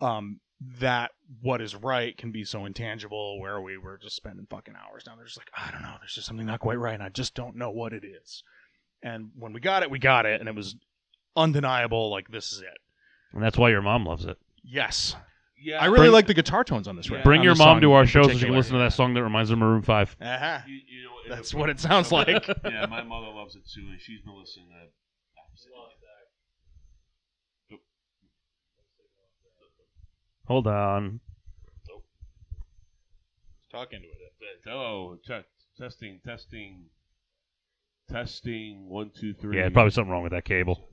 that what is right can be so intangible, where we were just spending fucking hours down there just like, I don't know, there's just something not quite right and I just don't know what it is. And when we got it, and it was undeniable, like, this is it. And that's why your mom loves it. Yes. Yeah, I really like the guitar tones on this record. Bring on your this mom song to our in show so she can particular. listen to that song that reminds her of Maroon 5. Uh-huh. You know, That's what it sounds like. Yeah, my mother loves it too, and she's been listening to it. Hold on. Talk into it. Oh, testing. Testing 1, 2, 3. Yeah, probably something wrong with that cable.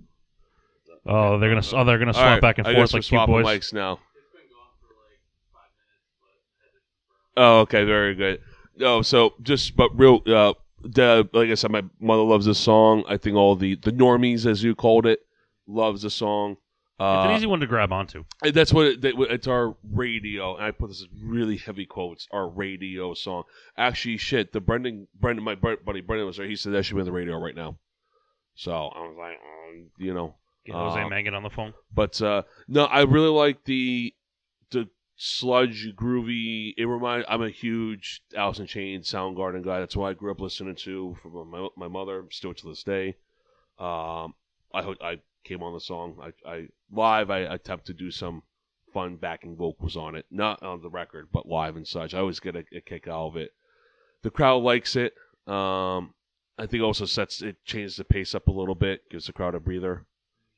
Oh, they're gonna swap All right, back and I forth guess like we're cute swapping boys. mics now. Oh, okay, very good. No, so just but real. Like I said, my mother loves this song. I think all the normies, as you called it, loves the song. It's an easy one to grab onto. And that's what it's our radio. And I put this in really heavy quotes. Our radio song. Actually, shit. Brendan, my buddy Brendan was there. He said that should be on the radio right now. So I was like, Get Jose Mangan on the phone. But no, I really like the sludge, groovy. I'm a huge Alice in Chains, Soundgarden guy. That's why I grew up listening to from my mother. Still to this day. I came on the song. I attempt to do some fun backing vocals on it, not on the record, but live and such. I always get a kick out of it. The crowd likes it. I think also changes the pace up a little bit, gives the crowd a breather.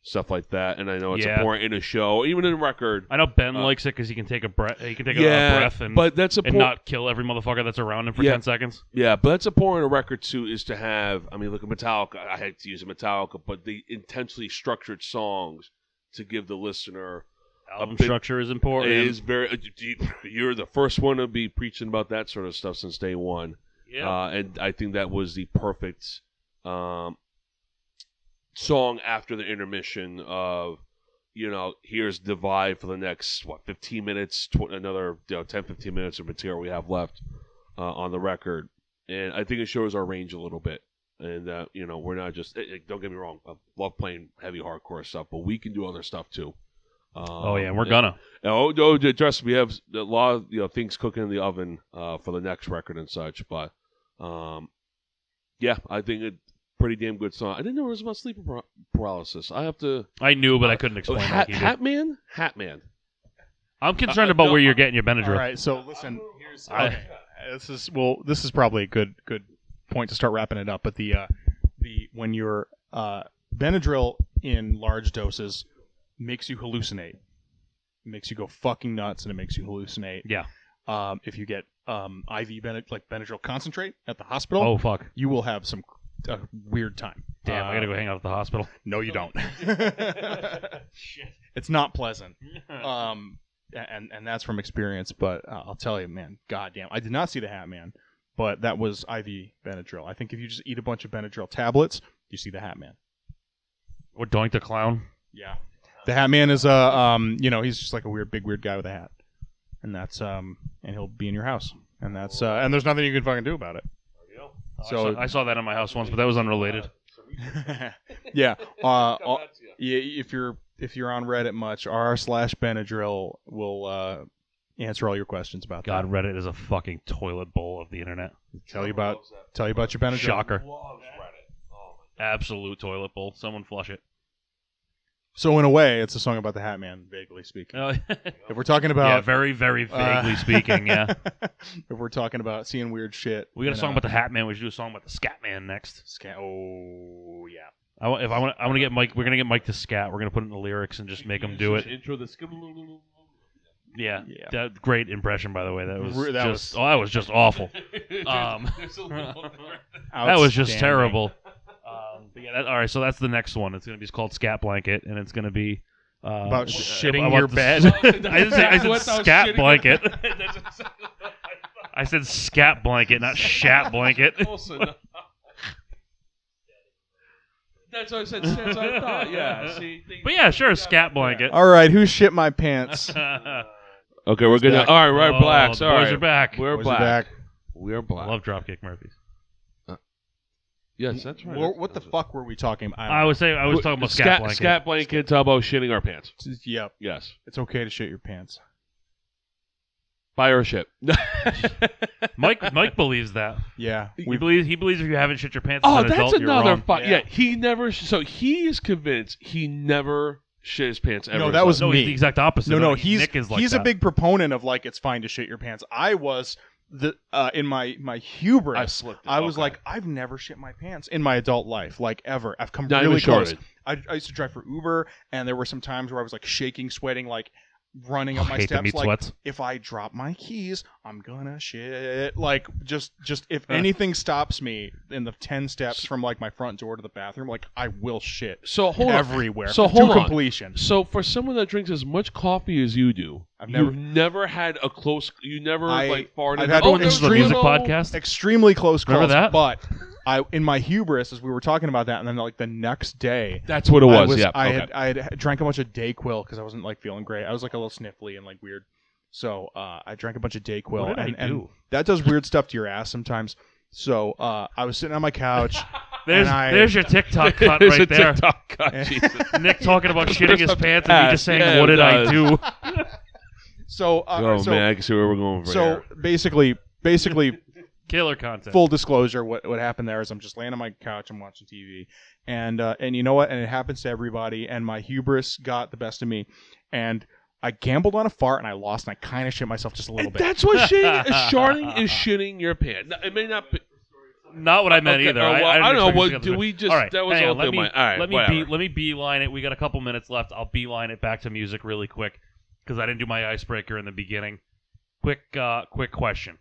Stuff like that, and I know it's important in a show, even in a record. I know Ben likes it because he can take a breath. He can take a breath and not kill every motherfucker that's around him for 10 seconds. Yeah, but that's important in a record too. Is to have. I mean, look at Metallica. I had to use a Metallica, but the intentionally structured songs to give the listener album structure is important. It is very. You're the first one to be preaching about that sort of stuff since day one. Yeah, and I think that was the perfect. Song after the intermission of, here's the vibe for the next 15 minutes, another 10-15 minutes of material we have left on the record, and I think it shows our range a little bit, and we're not just don't get me wrong, I love playing heavy hardcore stuff, but we can do other stuff too. We're gonna. No, trust me, we have a lot of things cooking in the oven for the next record and such, but I think it. Pretty damn good song. I didn't know it was about sleep paralysis. I knew, but I couldn't explain that. Hatman. I'm concerned about where you're getting your Benadryl. All right, so listen. This is probably a good point to start wrapping it up. But when your Benadryl in large doses makes you hallucinate, makes you go fucking nuts, and it makes you hallucinate. Yeah. If you get IV Benadryl concentrate at the hospital, oh fuck, you will have a weird time. Damn, I gotta go hang out at the hospital. No, you don't. Shit. It's not pleasant. And that's from experience, but I'll tell you, man, goddamn. I did not see the Hat Man, but that was IV Benadryl. I think if you just eat a bunch of Benadryl tablets, you see the Hat Man. Or Doink the Clown. Yeah. The Hat Man is he's just like a big weird guy with a hat. And that's and he'll be in your house. And that's and there's nothing you can fucking do about it. So I saw that in my house once, but that was unrelated. Yeah. If you're on Reddit much, r/Benadryl will answer all your questions about God, that. Reddit is a fucking toilet bowl of the internet. Tell you about your Benadryl. Shocker. Loves Reddit. Oh my Absolute toilet bowl. Someone flush it. So in a way, it's a song about the Hat Man, vaguely speaking. If we're talking about very, very vaguely speaking, yeah. If we're talking about seeing weird shit, We got a song about the Hat Man. We should do a song about the Scat Man next. Oh yeah. I want to get Mike. We're gonna get Mike to scat. We're gonna put it in the lyrics and just make him do it. Intro the Yeah. That great impression, by the way. That was just awful. That was just terrible. But yeah, all right. So that's the next one. It's gonna be called Scat Blanket, and it's gonna be about shitting about your bed. I said Scat Blanket. I said Scat Blanket, not Shat Blanket. That's what I said. That's what I thought. Yeah. See, but yeah, sure, Scat Blanket. All right, who shit my pants? Okay, we're gonna. back. All right, we're blacks. The All boys right, are back. We're Boys black. are back. We're black. I love Dropkick Murphys. Yes, that's right. What the fuck were we talking about? I was talking about Scat Blanket. Scat Blanket. Talk about shitting our pants. Yep. Yes. It's okay to shit your pants. Buy our shit. Mike believes that. Yeah. He believes if you haven't shit your pants as Oh, an that's adult, another you're wrong. fuck. Yeah, he never. So he is convinced he never shit his pants ever. No, that was No, me. he's the exact opposite. No, Nick is like he's that. a big proponent of it's fine to shit your pants. I was in my hubris. I was like, I've never shit my pants in my adult life, ever. I've come Not really even close. shorted. I used to drive for Uber, and there were some times where I was shaking, sweating, running up my hate the steps. meat Like, sweats. if I drop my keys, I'm gonna shit. Like, just if anything stops me in the 10 steps from like my front door to the bathroom, like I will shit. So hold everywhere. on. So to hold on. completion. So for someone that drinks as much coffee as you do, You've never had a close. You never like farted. I've had oh, one This is a extreme- music podcast. Extremely close calls. Remember that? But in my hubris, as we were talking about that, and then like the next day, That's what it was. Yeah. I had drank a bunch of Dayquil because I wasn't like feeling great. I was like a little sniffly and like weird. So I drank a bunch of Dayquil, What did I and do? that does weird stuff to your ass sometimes. So I was sitting on my couch. There's your TikTok cut There's a right there. TikTok cut, Jesus. Nick talking about shitting his pants and me just saying, Yeah, "What it did I does. do?" So Oh man, I can see where we're going from so here. basically, Killer content. full disclosure, what happened there is I'm just laying on my couch, I'm watching TV, and you know what? And it happens to everybody. And my hubris got the best of me, and I gambled on a fart, and I lost, and I kind of shit myself just a little And bit. that's what sharding is shitting your pants. Now, it may not be. Not what I meant Okay, either. well, I don't know. expect What you to do get we this. just? All right, That was hang all on, let me my. All right, let me whatever. let me beeline it. We got a couple minutes left. I'll beeline it back to music really quick because I didn't do my icebreaker in the beginning. Quick question.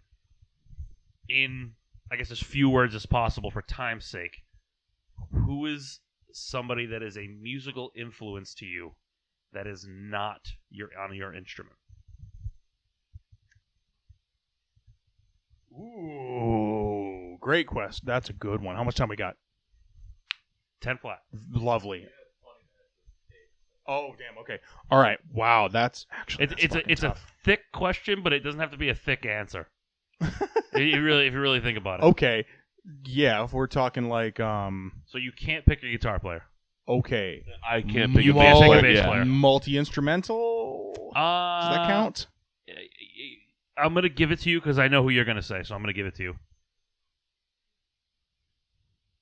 In I guess as few words as possible for time's sake, who is somebody that is a musical influence to you that is not on your instrument? Ooh, great quest. That's a good one. How much time we got? 10 flat. Lovely. Oh, damn. Okay. All right. Wow. That's actually It's a thick question, but it doesn't have to be a thick answer. if you really think about it. okay. Yeah. If we're talking like So you can't pick a guitar player. okay, I can't pick a You bass can't pick a player. bass Yeah. player. multi-instrumental. Does that count? I'm gonna give it to you because I know who you're gonna say, so I'm gonna give it to you.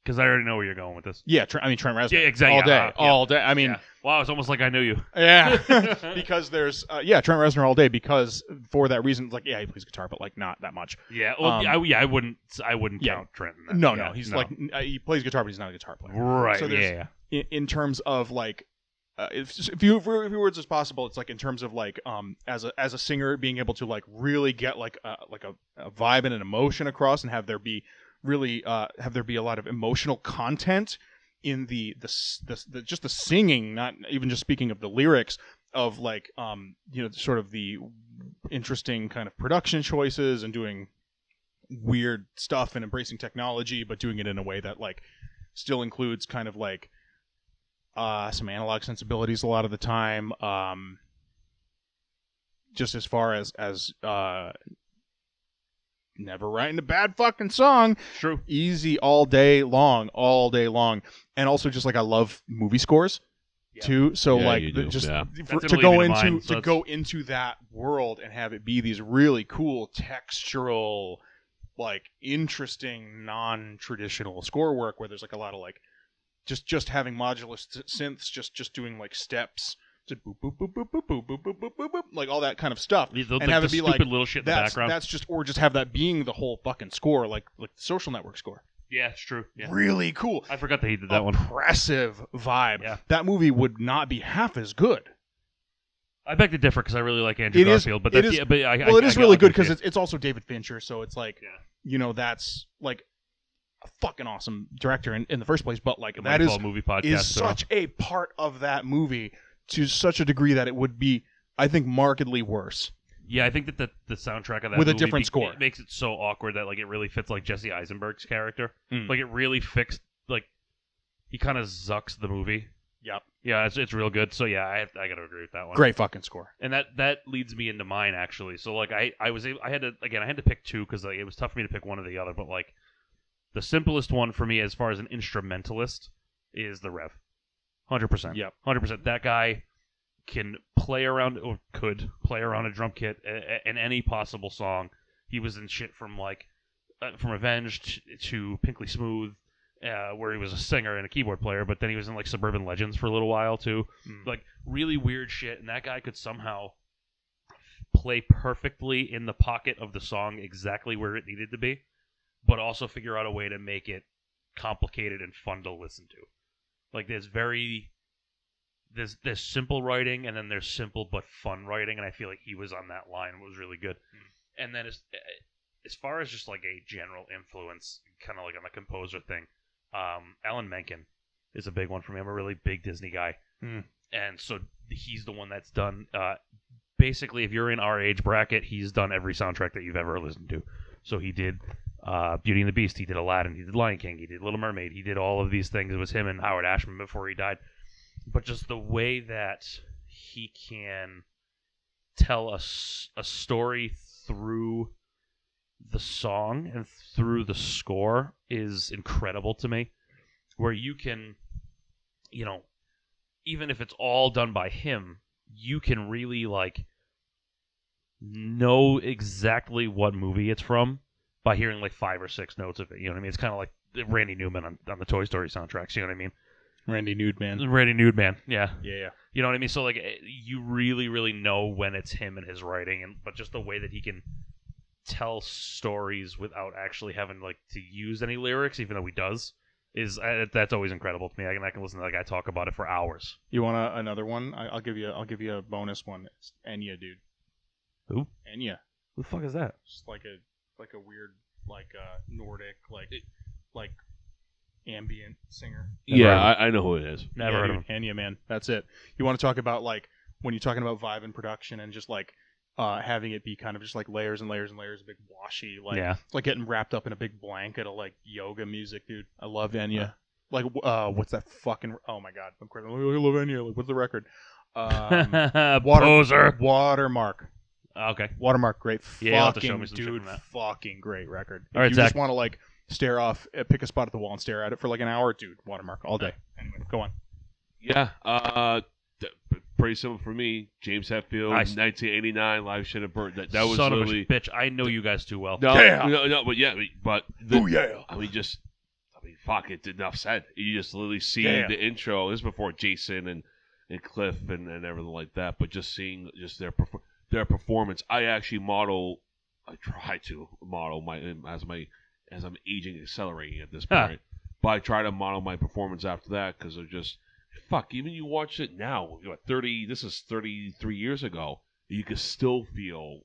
Because I already know where you're going with this. Yeah. Trent Reznor. Yeah, exactly. All day. Yeah. All day. I mean, Yeah. Wow, it's almost like I knew you. yeah. Because there's Trent Reznor all day because for that reason, like he plays guitar, but like not that much. Yeah, well, I wouldn't yeah. count Trent in that. No, Yeah, he's like he plays guitar, but he's not a guitar player. right. So there's- in terms of like if few words as possible, it's like in terms of like as a singer being able to like really get like a vibe and an emotion across and have there be a lot of emotional content in the just the singing, not even just speaking of the lyrics of like sort of the interesting kind of production choices and doing weird stuff and embracing technology but doing it in a way that like still includes kind of like some analog sensibilities a lot of the time. Just as far as never writing a bad fucking song. True. Easy all day long. And also just like I love movie scores too. So Yeah, like you do, just yeah. for, That's to gonna go lead me to into mine, so go into that world and have it be these really cool textural, like interesting non-traditional score work where there's like a lot of like just having modulus synths, just doing like steps, just boop boop boop boop boop boop boop boop boop boop, like all that kind of stuff, And have the it be stupid like little shit in the that's background. just have that being the whole fucking score, like the Social Network score. Yeah, it's true. Yeah. Really cool, I forgot that he did that one. oppressive vibe. Yeah. That movie would not be half as good. I beg to differ because I really like Andrew It is- Garfield, but it that's, is- yeah, but I, Well, it is really good because because it's also David Fincher, so it's like that's like a fucking awesome director in the first place. But like that is movie podcast. is so- such a part of that movie to such a degree that it would be, I think, markedly worse. Yeah, I think that the soundtrack of that With a movie different score. it makes it so awkward that like it really fits like Jesse Eisenberg's character. Mm. Like it really fixed like he kind of zucks the movie. Yep. Yeah, it's real good. So yeah, I got to agree with that one. Great fucking score. And that leads me into mine actually. So like I had to pick two because like, it was tough for me to pick one or the other. But like the simplest one for me as far as an instrumentalist is the Rev. 100%. Yep. 100%. That guy can play around or could play around a drum kit in any possible song. He was in shit from like from Avenged to Pinkly Smooth, where he was a singer and a keyboard player, but then he was in like Suburban Legends for a little while too. Like really weird shit, and that guy could somehow play perfectly in the pocket of the song exactly where it needed to be, but also figure out a way to make it complicated and fun to listen to. Like there's very there's simple writing, and then there's simple but fun writing, and I feel like he was on that line. It was really good. And then as far as just like a general influence, kind of like on the composer thing, Alan Menken is a big one for me. I'm a really big Disney guy, and so he's the one that's done. Basically, if you're in our age bracket, he's done every soundtrack that you've ever listened to. So he did Beauty and the Beast, he did Aladdin, he did Lion King, he did Little Mermaid, he did all of these things. It was him and Howard Ashman before he died. But just the way that he can tell a story through the song and through the score is incredible to me. Where you can, even if it's all done by him, you can really like know exactly what movie it's from by hearing like 5 or 6 notes of it. You know what I mean? It's kind of like Randy Newman on the Toy Story soundtracks. You know what I mean? Randy Nudeman. Randy Nudeman. Yeah. Yeah. You know what I mean? So like you really, really know when it's him and his writing, but just the way that he can tell stories without actually having like to use any lyrics, even though he does, that's always incredible to me. I can listen to that guy talk about it for hours. You want another one? I'll give you a bonus one. It's Enya, dude. Who? Enya. Who the fuck is that? Just like a weird Nordic like ambient singer. I know who it is. Never heard of him. Enya, man. That's it. You want to talk about like when you're talking about vibe and production and just like having it be kind of just like layers and layers and layers of big washy, like getting wrapped up in a big blanket of like yoga music, dude. I love Enya. Like, what's that fucking? Oh my god, I'm crazy. I love Enya. Like, what's the record? Poser. Watermark. Okay. Watermark, great. Yeah, you'll have to show me fucking some shit dude, from that. fucking great record. If All right, you Zach. just want to like stare off, pick a spot at the wall and stare at it for like an hour, dude. Watermark all day. Anyway, go on. Yeah. Pretty simple for me. James Hetfield, Nice. 1989 live shit at Burnt. That was Son literally. of a bitch. I know you guys too well. No, Yeah. no, but Oh yeah. Fuck it. Enough said. You just literally see Yeah. the intro. This is before Jason and Cliff and everything like that. But just seeing just their performance, I try to model as I'm aging, accelerating at this point. But I try to model my performance after that because they're just even you watch it now. This is 33 years ago. You can still feel,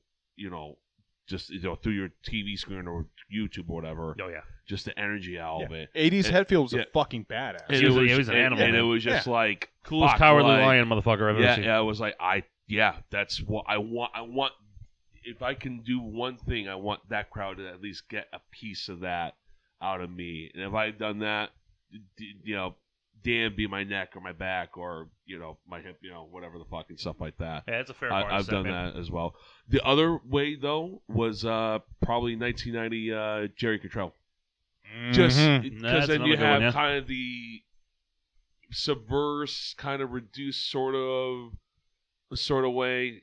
just through your TV screen or YouTube or whatever. Oh yeah. Just the energy out of it. 80s And- Hetfield was yeah. a fucking badass. And He was an animal, and man. it was just like Coolest fuck, cowardly like, lion motherfucker I've ever seen. Yeah, it was like that's what I want. I want if I can do one thing, I want that crowd to at least get a piece of that out of me. And if I've done that, damn, be my neck or my back or my hip, whatever the fuck and stuff like that. Yeah, it's a fair bar to I've set, done man. that as well. The other way though was probably 1990 Jerry Cantrell. Just Mhm. because That's then you another good one, have yeah. kind of the subverse, kind of reduced sort of way.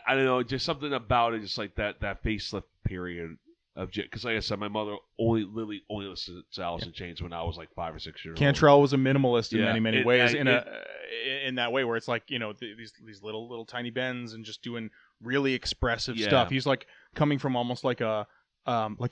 I don't know, just something about it, just like that facelift period of because like I said, my mother only listened to Alice in Chains when I was like 5 or 6 years old. Cantrell was a minimalist in Yeah, many ways, in that way where it's like these little tiny bends and just doing really expressive Yeah. stuff. He's like coming from almost like a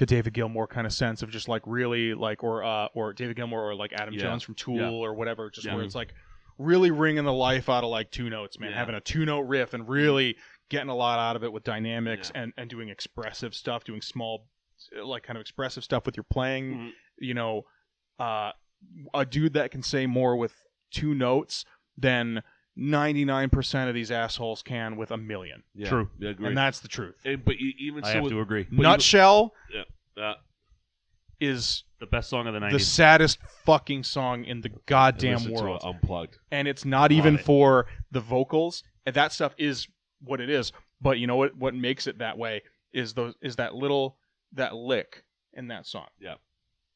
David Gilmour kind of sense of just like really like or David Gilmour or like Adam Yeah. Jones from Tool Yeah. or whatever, just Yeah. where it's like really wringing the life out of like 2 notes, man, Yeah. having a 2-note riff and really getting a lot out of it with dynamics Yeah. and doing expressive stuff, doing small like kind of expressive stuff with your playing. Mhm. A dude that can say more with 2 notes than 99% of these assholes can with 1,000,000. Yeah. True. Yeah, agree. And that's the truth. But even I so, have with, to agree. but Nutshell even, is The best song of the 90s. the saddest fucking song in the goddamn listen to world. it unplugged. And it's not Love even it. for the vocals. And that stuff is what it is. But you know what makes it that way is that lick in that song. Yeah.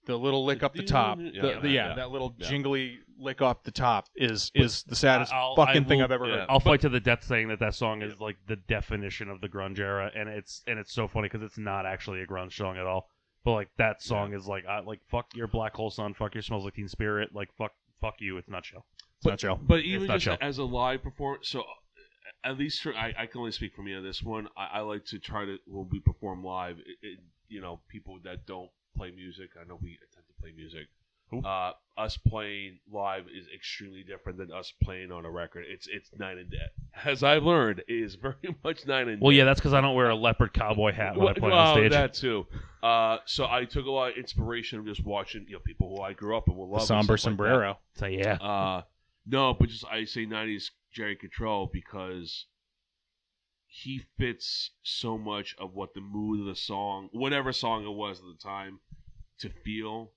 The little lick up the top. Yeah. That little Yeah. jingly lick up the top is the saddest I fucking thing will- I've ever heard. yeah. I'll fight to the death saying that song is like the definition of the grunge era, and it's so funny because it's not actually a grunge song at all. But like that song is like fuck your Black Hole Sun, fuck your Smells Like Teen Spirit, like fuck you, it's Nutshell. It's Nutshell. But even not just show. as a live performance, so at least I can only speak for me on this one. I like to try to when we perform live, people that don't play music. I know we attempt to play music. Us playing live is extremely different than us playing on a record. It's night and day. As I've learned, it is very much night and day. Well, yeah, that's because I don't wear a leopard cowboy hat when I play on stage. That too. So I took a lot of inspiration from just watching, people who I grew up and will love. The somber sombrero. Like So yeah. No, but just I say 90s Jerry Control because he fits so much of what the mood of the song, whatever song it was at the time, to feel.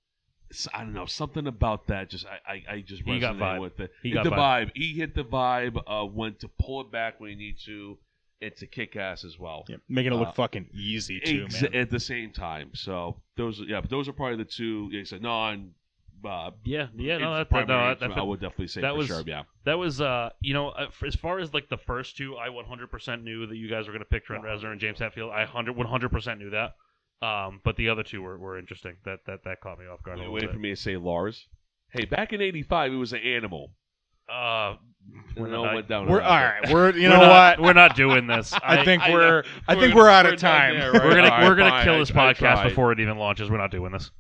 I don't know, something about that. Just I just resonated with it. He got the vibe. He hit the vibe of when to pull it back when you need to, and to kick ass as well. Yeah, making it look fucking easy too, man. At the same time. So those are probably the two. Like I said, no, I would definitely say that for was, sure. Yeah, that was as far as like the first two, I 100% knew that you guys were going to pick Trent Reznor and James Hetfield. I 100% knew that. But the other two were interesting. That caught me off guard. You're waiting for me to say Lars. Hey, back in '85, it was an animal. Went down. We're all right. You know what? We're not doing this. I think we're out of time. There, right? We're gonna kill this podcast before it even launches. We're not doing this.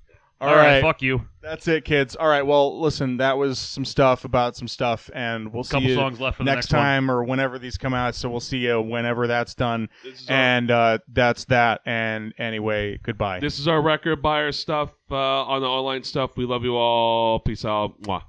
All right, fuck you. That's it, kids. All right, well, listen, that was some stuff about some stuff, and we'll see you songs left for the next time or whenever these come out. So we'll see you whenever that's done. And that's that. And anyway, goodbye. This is our record buyer stuff on the online stuff. We love you all. Peace out. Mwah.